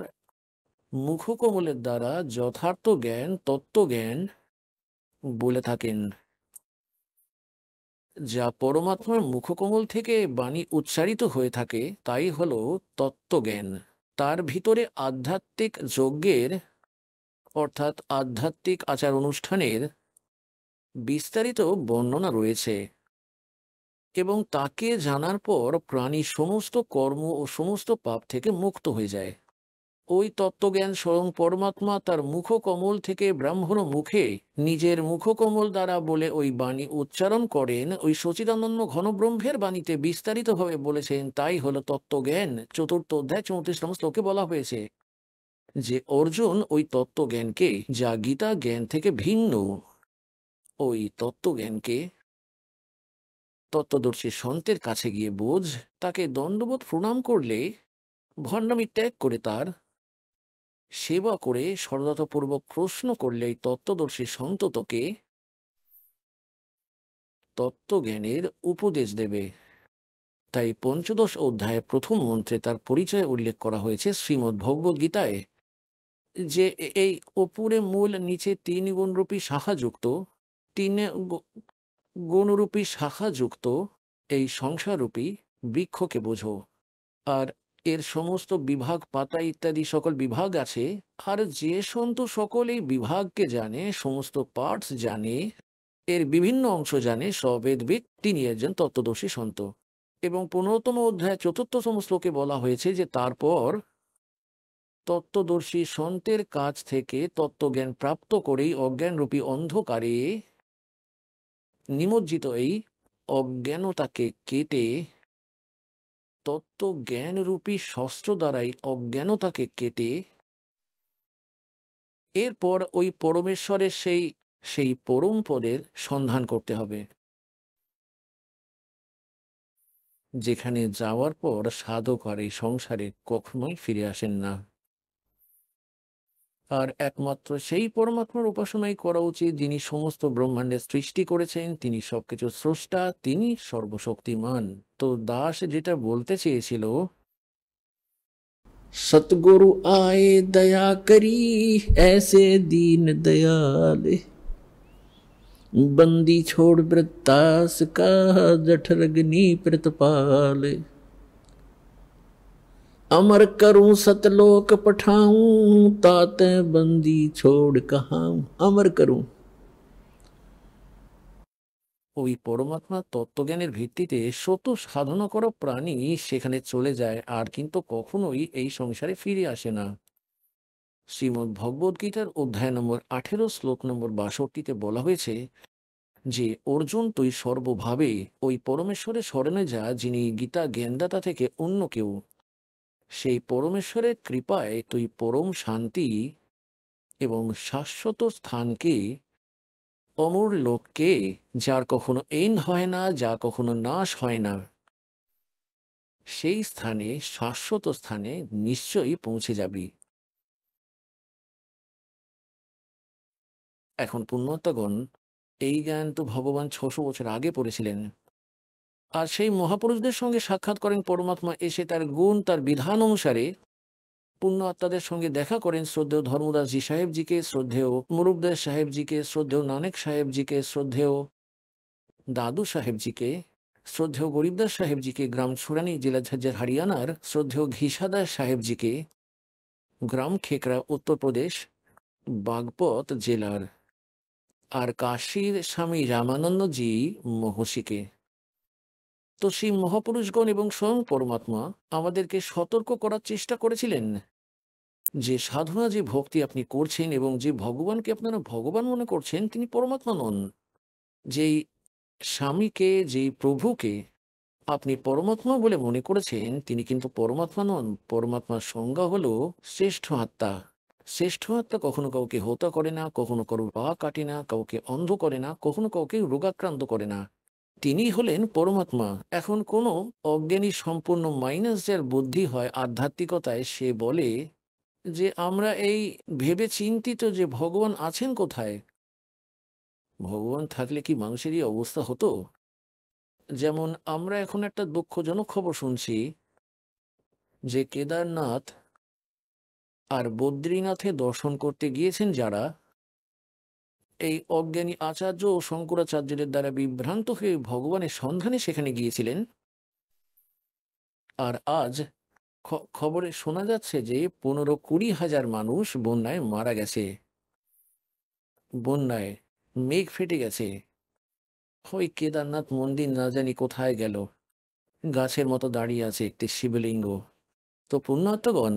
মুখকমলের দ্বারা যথার্থ জ্ঞান, তত্ত্বজ্ঞান বলে থাকেন। যা পরমাত্মার মুখকমল থেকে বাণী উচ্চারিত হয়ে থাকে তাই হলো তত্ত্বজ্ঞান। তার ভিতরে আধ্যাত্মিক যজ্ঞের অর্থাৎ আধ্যাত্মিক আচার অনুষ্ঠানের বিস্তারিত বর্ণনা রয়েছে, এবং তাকে জানার পর প্রাণী সমস্ত কর্ম ও সমস্ত পাপ থেকে মুক্ত হয়ে যায়। ওই তত্ত্বজ্ঞান স্বয়ং পরমাত্মা তার মুখকমল থেকে ব্রাহ্মণ মুখে নিজের মুখকমল দ্বারা বলে ওই বাণী উচ্চারণ করেন, ওই সচিদানন্দ ঘনব্রহ্মের বাণীতে বিস্তারিতভাবে বলেছেন। তাই হলো তত্ত্বজ্ঞান। 4th অধ্যায় 34 শ্লোকে বলা হয়েছে যে অর্জুন ওই তত্ত্বজ্ঞানকে, যা গীতা জ্ঞান থেকে ভিন্ন, ওই তত্ত্বজ্ঞানকে তত্ত্বদর্শী সন্তের কাছে গিয়ে বোঝ, তাকে দণ্ডবোধ প্রণাম করলে, ভণ্ডামি ত্যাগ করে তার সেবা করে সরলতাপূর্বক প্রশ্ন করলে এই তত্ত্বদর্শী সন্ত তোকে তত্ত্বজ্ঞানের উপদেশ দেবে। তাই পঞ্চদশ অধ্যায়ে প্রথম মন্ত্রে তার পরিচয় উল্লেখ করা হয়েছে শ্রীমদ্ ভগবদ্ গীতায়, যে এই ওপরে মূল নিচে 3 গুণরূপী শাখাযুক্ত, 3 গুণরূপী শাখাযুক্ত এই সংসাররূপী বৃক্ষকে বোঝো। আর এর সমস্ত বিভাগ, পাতা ইত্যাদি সকল বিভাগ আছে। আর যে সন্ত সকল এই বিভাগকে জানে, সমস্ত পার্টস জানে, এর বিভিন্ন অংশ জানে, সবেদবিদ, তিনি একজন তত্ত্বদর্শী সন্ত। এবং 15তম অধ্যায় 4র্থতম শ্লোকে বলা হয়েছে যে তারপর তত্ত্বদর্শী সন্তের কাছ থেকে তত্ত্বজ্ঞান প্রাপ্ত করেই অজ্ঞানরূপী অন্ধকারে নিমজ্জিত এই অজ্ঞানতাকে কেটে, তত্ত্বজ্ঞানরূপী শস্ত্র দ্বারাই অজ্ঞানতাকে কেটে এরপর ওই পরমেশ্বরের সেই পরম পদের সন্ধান করতে হবে, যেখানে যাওয়ার পর সাধক আর এই সংসারে কখনোই ফিরে আসেন না। আর একমাত্র সেই পরমাত্মার উপাসনাই করা উচিত, যিনি সমস্ত ব্রহ্মাণ্ডের সৃষ্টি করেছেন, তিনি সবকিছু স্রষ্টা, তিনি সর্বশক্তিমান। তো দাস যেটা বলতে চেয়েছিল, सतगुरु आए दया करी ऐसे दीन दयाल, बंदी छोड़ वृत्तास का जठरग्नि प्रतपाल, अमर करूं सतलोक पठाऊं ताते बंदी छोड़ कहाऊं, अमर करूं। ওই পরমাত্মা তত্ত্বজ্ঞানের ভিত্তিতে শত সাধনা করা প্রাণী সেখানে চলে যায়, আর কিন্তু কখনোই এই সংসারে ফিরে আসে না। শ্রীমদ্ ভগবদ্ গীতার অধ্যায় নম্বর 18 শ্লোক নম্বর 62-তে বলা হয়েছে যে অর্জুন, তুই সর্বভাবে ওই পরমেশ্বরের শরণে যা, যিনি গীতা জ্ঞানদাতা থেকে অন্য কেউ। সেই পরমেশ্বরের কৃপায় তুই পরম শান্তি এবং শাশ্বত স্থানকে, অমর লোককে, যার কখনো এন্ড হয় না, যা কখনো নাশ হয় না, সেই স্থানে, শাশ্বত স্থানে নিশ্চয়ই পৌঁছে যাবি। এখন পুণ্যাত্মাগণ, এই জ্ঞান তো ভগবান 600 বছর আগে পড়েছিলেন। আর সেই মহাপুরুষদের সঙ্গে সাক্ষাৎ করেন পরমাত্মা, এসে তার গুণ, তার বিধান অনুসারে পুণ্য আত্মাদের সঙ্গে দেখা করেন। শ্রদ্ধেয় ধর্মদাসজি সাহেবজিকে, শ্রদ্ধেয় মুরুবদাস সাহেবজিকে, শ্রদ্ধেয় নানক সাহেবজিকে, শ্রদ্ধেয় দাদু সাহেবজিকে, শ্রদ্ধেয় গরিবদাস সাহেবজিকে, গ্রাম ছুরানি, জেলা ঝজ্জার, হরিয়ানার, শ্রদ্ধেয় ঘিসাদাস সাহেবজিকে, গ্রাম খেকরা, উত্তরপ্রদেশ, বাগপত জেলার, আর কাশীর স্বামী রামানন্দজি মহর্ষিকে। তো সেই মহাপুরুষগণ এবং স্বয়ং পরমাত্মা আমাদেরকে সতর্ক করার চেষ্টা করেছিলেন যে সাধনা, যে ভক্তি আপনি করছেন এবং যে ভগবানকে আপনারা ভগবান মনে করছেন, তিনি পরমাত্মা নন। যেই স্বামীকে, যেই প্রভুকে আপনি পরমাত্মা বলে মনে করেছেন, তিনি কিন্তু পরমাত্মা নন। পরমাত্মার সংজ্ঞা হলো শ্রেষ্ঠ আত্মা। শ্রেষ্ঠ আত্মা কখনো কাউকে হত্যা করে না, কখনো কারোর পা কাটে না, কাউকে অন্ধ করে না, কখনো কাউকে রোগাক্রান্ত করে না। তিনি হলেন পরমাত্মা। এখন কোনো অজ্ঞানী, সম্পূর্ণ মাইনাস যার বুদ্ধি হয় আধ্যাত্মিকতায়, সে বলে যে আমরা এই ভেবে চিন্তিত যে ভগবান আছেন কোথায়। ভগবান থাকলে কি মানুষেরই অবস্থা হতো? যেমন আমরা এখন একটা দুঃখজনক খবর শুনছি যে কেদারনাথ আর বদ্রীনাথে দর্শন করতে গিয়েছেন যারা, এই অজ্ঞানী আচার্য ও শঙ্করাচার্যদের দ্বারা বিভ্রান্ত হয়ে ভগবানের সন্ধানে সেখানে গিয়েছিলেন। আর আজ খবরে শোনা যাচ্ছে যে 15-20 হাজার মানুষ বন্যায় মারা গেছে। বন্যায় মেঘ ফেটে গেছে। ওই কেদারনাথ মন্দির না জানি কোথায় গেল, গাছের মতো দাঁড়িয়ে আছে একটি শিবলিঙ্গ। তো পুণ্যাত্মাগণ,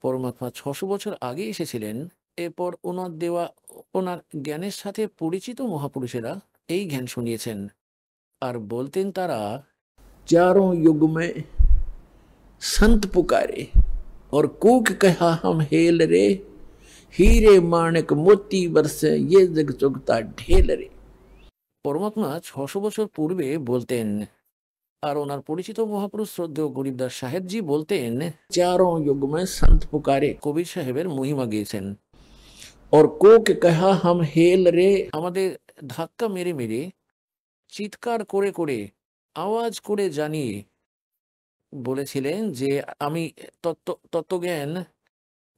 পরমাত্মা 600 বছর আগে এসেছিলেন। এরপর ওনার জ্ঞানের সাথে পরিচিত মহাপুরুষেরা এই জ্ঞান শুনিয়েছেন। আর বলতেন তারা, चारों युग में संत पुकारे और कूक कहा हम हेल रे, हीरे माणिक मोती बरसे ये जग चुगता ढेल रे। পরমাত্মা 600 বছর পূর্বে বলতেন আর ওনার পরিচিত মহাপুরুষ শ্রদ্ধেয় গরিবদাস সাহেবজি বলতেন, চারোं युग में संत पुकारे, কবির সাহেবের মহিমা গেয়েছেন। और कोक कहा हम हेल रे, আমাদের ধাক্কা মেরে মেরে, চিৎকার করে করে, আওয়াজ করে জানিয়ে বলেছিলেন যে আমি তত্ত্বজ্ঞান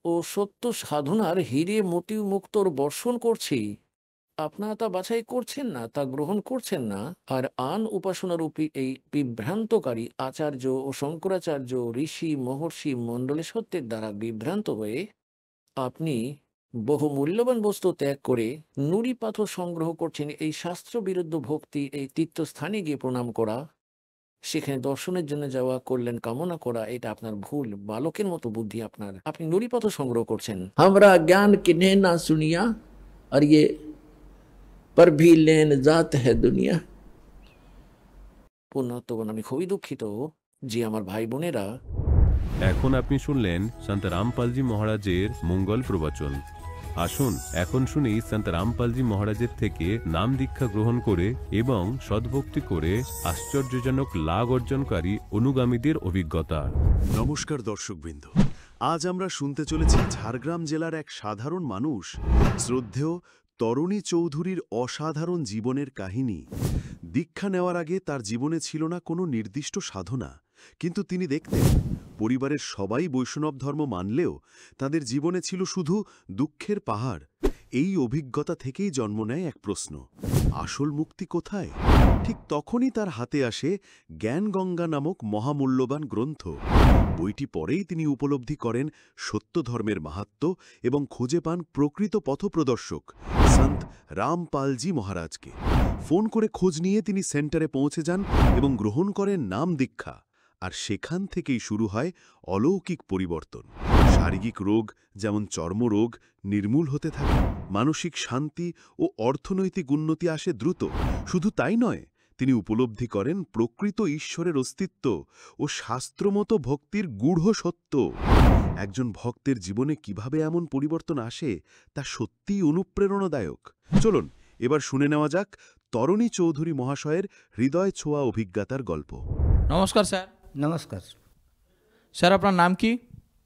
ও সত্য সাধনার হিরে মতি মুক্তর বর্ষণ করছি। আপনারা তা বাছাই করছেন না, তা গ্রহণ করছেন না। আর আন উপাসনারূপী এই বিভ্রান্তকারী আচার্য ও শঙ্করাচার্য ঋষি মহর্ষি মণ্ডলেশ্বরের দ্বারা বিভ্রান্ত হয়ে আপনি বহু মূল্যবান বস্তু ত্যাগ করে নুড়ি পাথর সংগ্রহ করছেন। এই শাস্ত্র বিরুদ্ধ ভক্তি, এই তীর্থস্থানে গিয়ে প্রণাম করা, সেখানে দর্শনের জন্য যাওয়া, কল্যাণ কামনা করা, এটা আপনার ভুল। বালকের মতো বুদ্ধি আপনার। আপনি নুড়ি পাথর সংগ্রহ করছেন। আমরা জ্ঞান কিনে না শুনিয়া আর ইয়ে पर भी लेन जात है दुनिया। পুণ্যাত্মগণ, আমি খুবই দুঃখিত যে আমার ভাই বোনেরা। এখন আপনি শুনলেন সন্ত রামপালজি মহারাজের মঙ্গল প্রবচন। আসুন এখন শুনি সন্ত রামপালজি মহারাজের থেকে নাম দীক্ষা গ্রহণ করে এবং সদ্ভক্তি করে আশ্চর্যজনক লাভ অর্জনকারী অনুগামীদের অভিজ্ঞতা। নমস্কার দর্শকবৃন্দ, আজ আমরা শুনতে চলেছি ঝাড়গ্রাম জেলার এক সাধারণ মানুষ শ্রদ্ধেয় তরণী চৌধুরীর অসাধারণ জীবনের কাহিনী। দীক্ষা নেওয়ার আগে তার জীবনে ছিল না কোনো নির্দিষ্ট সাধনা, কিন্তু তিনি দেখতেন পরিবারের সবাই বৈষ্ণব ধর্ম মানলেও তাদের জীবনে ছিল শুধু দুঃখের পাহাড়। এই অভিজ্ঞতা থেকেই জন্ম নেয় এক প্রশ্ন, আসল মুক্তি কোথায়? ঠিক তখনই তার হাতে আসে জ্ঞানগঙ্গা নামক মহামূল্যবান গ্রন্থ। বইটি পরেই তিনি উপলব্ধি করেন সত্য ধর্মের মাহাত্ম্য এবং খুঁজে পান প্রকৃত পথপ্রদর্শক সন্ত রামপালজি মহারাজকে। ফোন করে খোঁজ নিয়ে তিনি সেন্টারে পৌঁছে যান এবং গ্রহণ করেন নাম দীক্ষা। আর সেখান থেকেই শুরু হয় অলৌকিক পরিবর্তন। শারীরিক রোগ যেমন চর্মরোগ নির্মূল হতে থাকে, মানসিক শান্তি ও অর্থনৈতিক উন্নতি আসে দ্রুত। শুধু তাই নয়, তিনি উপলব্ধি করেন প্রকৃত ঈশ্বরের অস্তিত্ব ও শাস্ত্রমতো ভক্তির গূঢ় সত্য। একজন ভক্তের জীবনে কিভাবে এমন পরিবর্তন আসে তা সত্যিই অনুপ্রেরণাদায়ক। চলুন এবার শুনে নেওয়া যাক তরণী চৌধুরী মহাশয়ের হৃদয় ছোঁয়া অভিজ্ঞতার গল্প। নমস্কার স্যার। নমস্কার। স্যার আপনার নাম কি?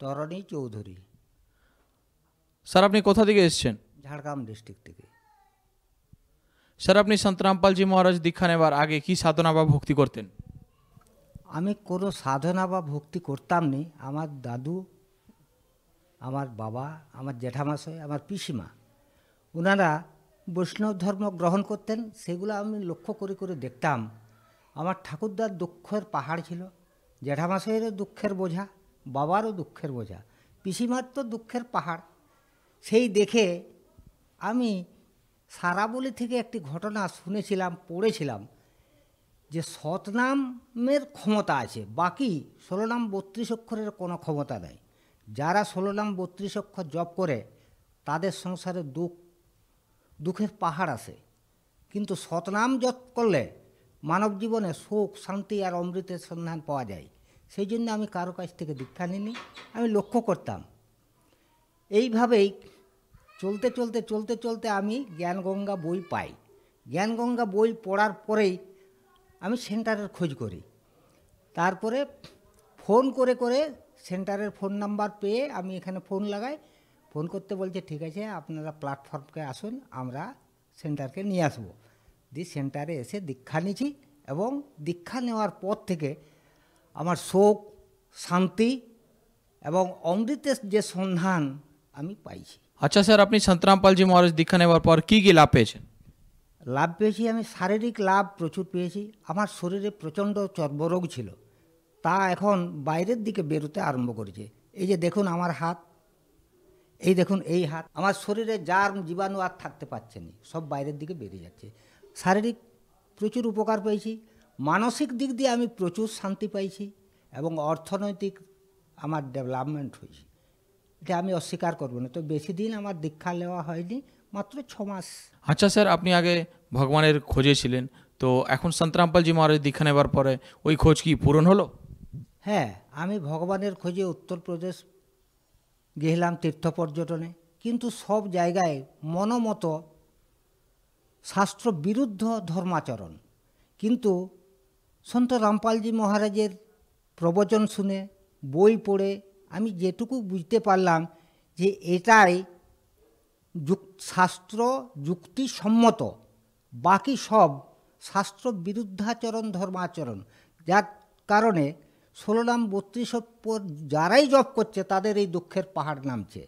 তরণী চৌধুরী। স্যার আপনি কোথা থেকে এসেছেন? ঝাড়গ্রাম ডিস্ট্রিক্ট থেকে। স্যার আপনি সন্ত রামপালজি মহারাজ দীক্ষা নেবার আগে কি সাধনা বা ভক্তি করতেন? আমি কোনো সাধনা বা ভক্তি করতাম নি। আমার দাদু, আমার বাবা, আমার জ্যাঠামশাই, আমার পিসিমা, ওনারা বৈষ্ণব ধর্ম গ্রহণ করতেন। সেগুলো আমি লক্ষ্য করে করে দেখতাম। আমার ঠাকুরদার দুঃখের পাহাড় ছিল, জ্যাঠামশাইয়েরও দুঃখের বোঝা, বাবারও দুঃখের বোঝা, পিসিমার তো দুঃখের পাহাড়। সেই দেখে আমি সারাবলি থেকে একটি ঘটনা শুনেছিলাম, পড়েছিলাম যে সতনামের ক্ষমতা আছে, বাকি 16 নাম 32 অক্ষরের কোনো ক্ষমতা নেই। যারা 16 নাম 32 অক্ষর জপ করে তাদের সংসারে দুঃখের পাহাড় আসে, কিন্তু সতনাম জপ করলে মানব জীবনে সুখ, শান্তি আর অমৃতের সন্ধান পাওয়া যায়। সেই জন্য আমি কারো কাছ থেকে দীক্ষা নিইনি, আমি লক্ষ্য করতাম। এইভাবেই চলতে চলতে চলতে চলতে আমি জ্ঞানগঙ্গা বই পাই। জ্ঞানগঙ্গা বই পড়ার পরেই আমি সেন্টারের খোঁজ করি। তারপরে ফোন করে করে সেন্টারের ফোন নাম্বার পেয়ে আমি এখানে ফোন লাগাই। ফোন করতে বলছে ঠিক আছে আপনারা প্ল্যাটফর্মকে আসুন, আমরা সেন্টারকে নিয়ে আসবো। দিয়ে সেন্টারে এসে দীক্ষা নিয়েছি এবং দীক্ষা নেওয়ার পর থেকে আমার সুখ, শান্তি এবং অমৃতের যে সন্ধান আমি পাইছি। আচ্ছা স্যার, আপনি সন্ত রামপালজি মহারাজ দীক্ষা নেবার পর কি কি লাভ পেয়েছেন? লাভ পেয়েছি, আমি শারীরিক লাভ প্রচুর পেয়েছি। আমার শরীরে প্রচণ্ড চর্মরোগ ছিল, তা এখন বাইরের দিকে বেরোতে আরম্ভ করেছে। এই যে দেখুন আমার হাত, এই দেখুন এই হাত, আমার শরীরে জার্ম জীবাণু আর থাকতে পারছে না, সব বাইরের দিকে বেরিয়ে যাচ্ছে। শারীরিক প্রচুর উপকার পেয়েছি, মানসিক দিক দিয়ে আমি প্রচুর শান্তি পাইছি এবং অর্থনৈতিক আমার ডেভেলপমেন্ট হয়েছে। এটা আমি অস্বীকার করবো না। তো বেশি দিন আমার দীক্ষা নেওয়া হয়নি, মাত্র 6 মাস। আচ্ছা স্যার, আপনি আগে ভগবানের খোঁজে ছিলেন, তো এখন সন্ত রামপালজি মহারাজ দীক্ষা নেবার পরে ওই খোঁজ কি পূরণ হলো? হ্যাঁ, আমি ভগবানের খোঁজে উত্তরপ্রদেশ গেলাম তীর্থ পর্যটনে, কিন্তু সব জায়গায় মনোমতো শাস্ত্র বিরুদ্ধ ধর্মাচরণ। কিন্তু সন্ত রামপালজি মহারাজের প্রবচন শুনে, বই পড়ে আমি যেটুকু বুঝতে পারলাম যে এটাই শাস্ত্র যুক্তিসম্মত, বাকি সব শাস্ত্র বিরুদ্ধাচরণ, ধর্মাচরণ, যার কারণে 16 নাম 32 পর যারাই জপ করছে তাদের এই দুঃখের পাহাড় নামছে।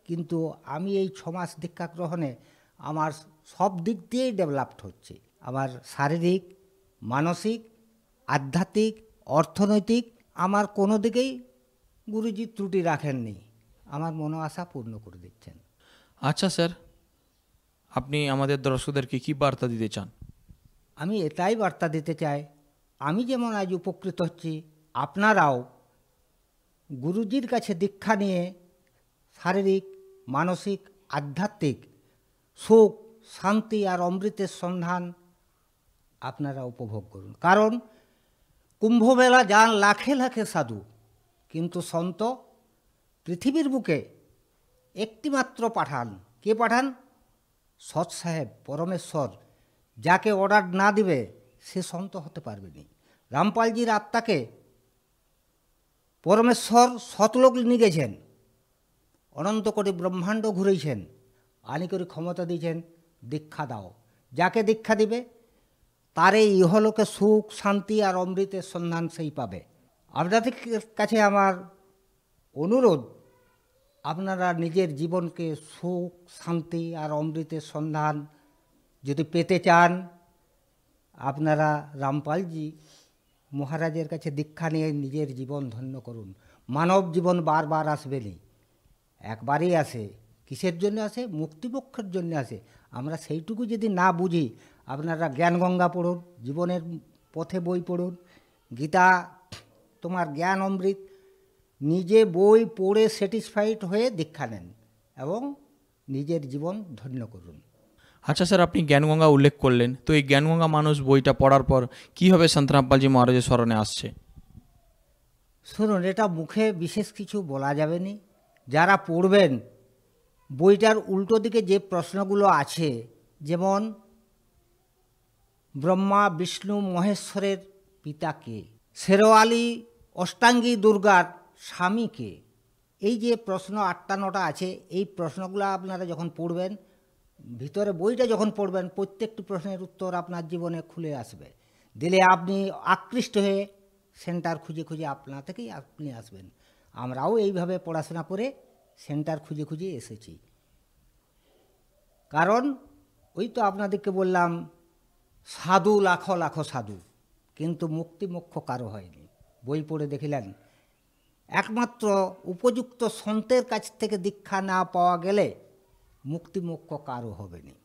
কিন্তু আমি এই 6 মাস দীক্ষা গ্রহণে আমার সব দিক দিয়েই ডেভেলপড হচ্ছে। আমার শারীরিক, মানসিক, আধ্যাত্মিক, অর্থনৈতিক, আমার কোনো দিকেই গুরুজি ত্রুটি রাখেননি, আমার মনো আশা পূর্ণ করে দিচ্ছেন। আচ্ছা স্যার, আপনি আমাদের দর্শকদেরকে কি বার্তা দিতে চান? আমি এটাই বার্তা দিতে চাই, আমি যেমন আজ উপকৃত হচ্ছি, আপনারাও গুরুজির কাছে দীক্ষা নিয়ে শারীরিক, মানসিক, আধ্যাত্মিক সুখ, শান্তি আর অমৃতের সন্ধান আপনারা উপভোগ করুন। কারণ কুম্ভমেলা যান লাখে লাখে সাধু, কিন্তু সন্ত পৃথিবীর বুকে একটিমাত্র পাঠান। কে পাঠান? সৎ সাহেব, পরমেশ্বর। যাকে অর্ডার না দিবে সে সন্ত হতে পারবে না। রামপালজির আত্মাকে পরমেশ্বর শতলোক নিয়ে গেছেন, অনন্ত কোটি ব্রহ্মাণ্ড ঘুরেছেন, আনি করে ক্ষমতা দিয়েছেন, দীক্ষা দাও। যাকে দীক্ষা দিবে তারে ইহলোকে সুখ, শান্তি আর অমৃতের সন্ধান সেই পাবে। আপনাদের কাছে আমার অনুরোধ, আপনারা নিজের জীবনকে সুখ, শান্তি আর অমৃতের সন্ধান যদি পেতে চান, আপনারা রামপালজি মহারাজের কাছে দীক্ষা নিয়ে নিজের জীবন ধন্য করুন। মানব জীবন বারবার আসবে না, একবারই আসে। কিসের জন্য আসে? মুক্তিমোক্ষের জন্য আসে। আমরা সেইটুকু যদি না বুঝি, আপনারা জ্ঞানগঙ্গা পড়ুন, জীবনের পথে বই পড়ুন, গীতা তোমার জ্ঞান অমৃত, নিজে বই পড়ে স্যাটিসফাইড হয়ে দীক্ষা নেন এবং নিজের জীবন ধন্য করুন। আচ্ছা স্যার, আপনি জ্ঞানগঙ্গা উল্লেখ করলেন, তো এই জ্ঞানগঙ্গা মানুষ বইটা পড়ার পর কীভাবে সন্ত রামপালজি মহারাজের স্মরণে আসছে? শুনুন, এটা মুখে বিশেষ কিছু বলা যাবে না। যারা পড়বেন, বইটার উল্টো দিকে যে প্রশ্নগুলো আছে, যেমন ব্রহ্মা, বিষ্ণু, মহেশ্বরের পিতা কে, শেরওয়ালি অষ্টাঙ্গী দুর্গার স্বামী কে, এই যে প্রশ্ন 8টা 9টা আছে, এই প্রশ্নগুলো আপনারা যখন পড়বেন, ভিতরে বইটা যখন পড়বেন, প্রত্যেকটি প্রশ্নের উত্তর আপনার জীবনে খুলে আসবে। দিলে আপনি আকৃষ্ট হয়ে সেন্টার খুঁজে খুঁজে আপনা থেকেই আপনি আসবেন। আমরাও এইভাবে পড়াশোনা করে সেন্টার খুঁজে খুঁজে এসেছি। কারণ ওই তো আপনাদেরকে বললাম, সাধু লাখো লাখো সাধু, কিন্তু মুক্তি মোক্ষ কারো হয়নি। বই পড়ে দেখিলেন, একমাত্র উপযুক্ত সন্তের কাছ থেকে দীক্ষা না পাওয়া গেলে মুক্তি মোক্ষ কারো হবে না।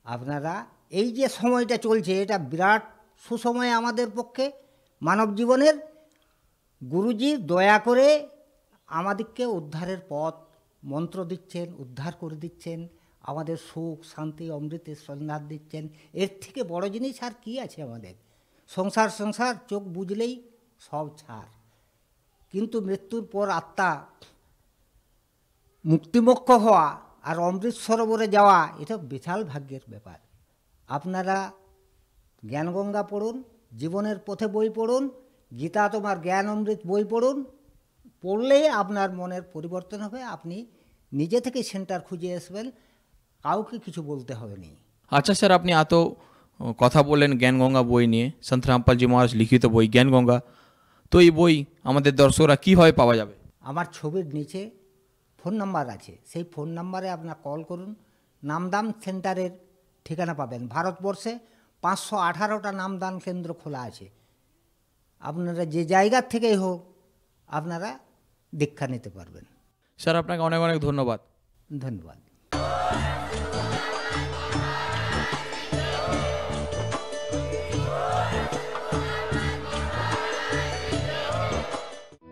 আপনারা এই যে সময়টা চলছে, এটা বিরাট সুসময় আমাদের পক্ষে মানব জীবনের। গুরুজি দয়া করে আমাদেরকে উদ্ধারের পথ মন্ত্র দিচ্ছেন, উদ্ধার করে দিচ্ছেন, আমাদের সুখ, শান্তি, অমৃতের সন্ধান দিচ্ছেন। এর থেকে বড় জিনিস আর কি আছে আমাদের? সংসার সংসার চোখ বুঝলেই সব ছাড়। কিন্তু মৃত্যুর পর আত্মা মুক্তিমোক্ষ হওয়া আর অমৃত সরোবরে যাওয়া, এটা বিশাল ভাগ্যের ব্যাপার। আপনারা জ্ঞানগঙ্গা পড়ুন, জীবনের পথে বই পড়ুন, গীতা তোমার জ্ঞান অমৃত বই পড়ুন। পড়লেই আপনার মনের পরিবর্তন হবে, আপনি নিজে থেকে সেন্টার খুঁজে আসবেন, কাউকে কিছু বলতে হবে না। আচ্ছা স্যার, আপনি এত কথা বললেন জ্ঞানগঙ্গা বই নিয়ে, সন্ত রামপালজি মহারাজ লিখিত বই জ্ঞানগঙ্গা, তো এই বই আমাদের দর্শকরা কীভাবে পাওয়া যাবে? আমার ছবির নিচে ফোন নাম্বার আছে, সেই ফোন নাম্বারে আপনার কল করুন। নামদান সেন্টারের ঠিকানা পাবেন। ভারতবর্ষে 518টা নামদান কেন্দ্র খোলা আছে। আপনারা যে জায়গার থেকেই হোক আপনারা দীক্ষা নিতে পারবেন। স্যার, আপনাকে অনেক অনেক ধন্যবাদ। ধন্যবাদ।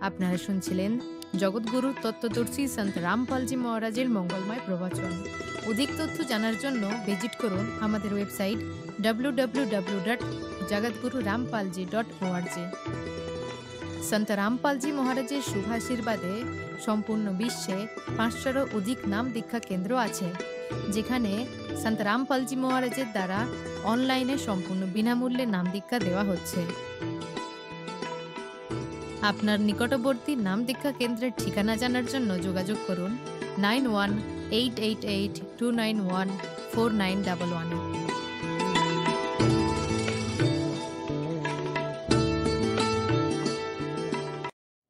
আপনারা শুনছিলেন জগৎগুরু তত্ত্বদর্শী সন্ত রামপালজি মহারাজের মঙ্গলময় প্রবচন। অধিক তথ্য জানার জন্য ভিজিট করুন আমাদের ওয়েবসাইট www.jagatgururampalji.org। সন্ত রামপালজি মহারাজের শুভাশীর্বাদে সম্পূর্ণ বিশ্বে 500রও অধিক নাম দীক্ষা কেন্দ্র আছে। যেখানে সন্ত রামপালজি মহারাজের দ্বারা অনলাইনে সম্পূর্ণ বিনামূল্যে নাম দীক্ষা দেওয়া হচ্ছে। আপনার নিকটবর্তী নাম দীক্ষা কেন্দ্রের ঠিকানা জানার জন্য যোগাযোগ করুন 918882914911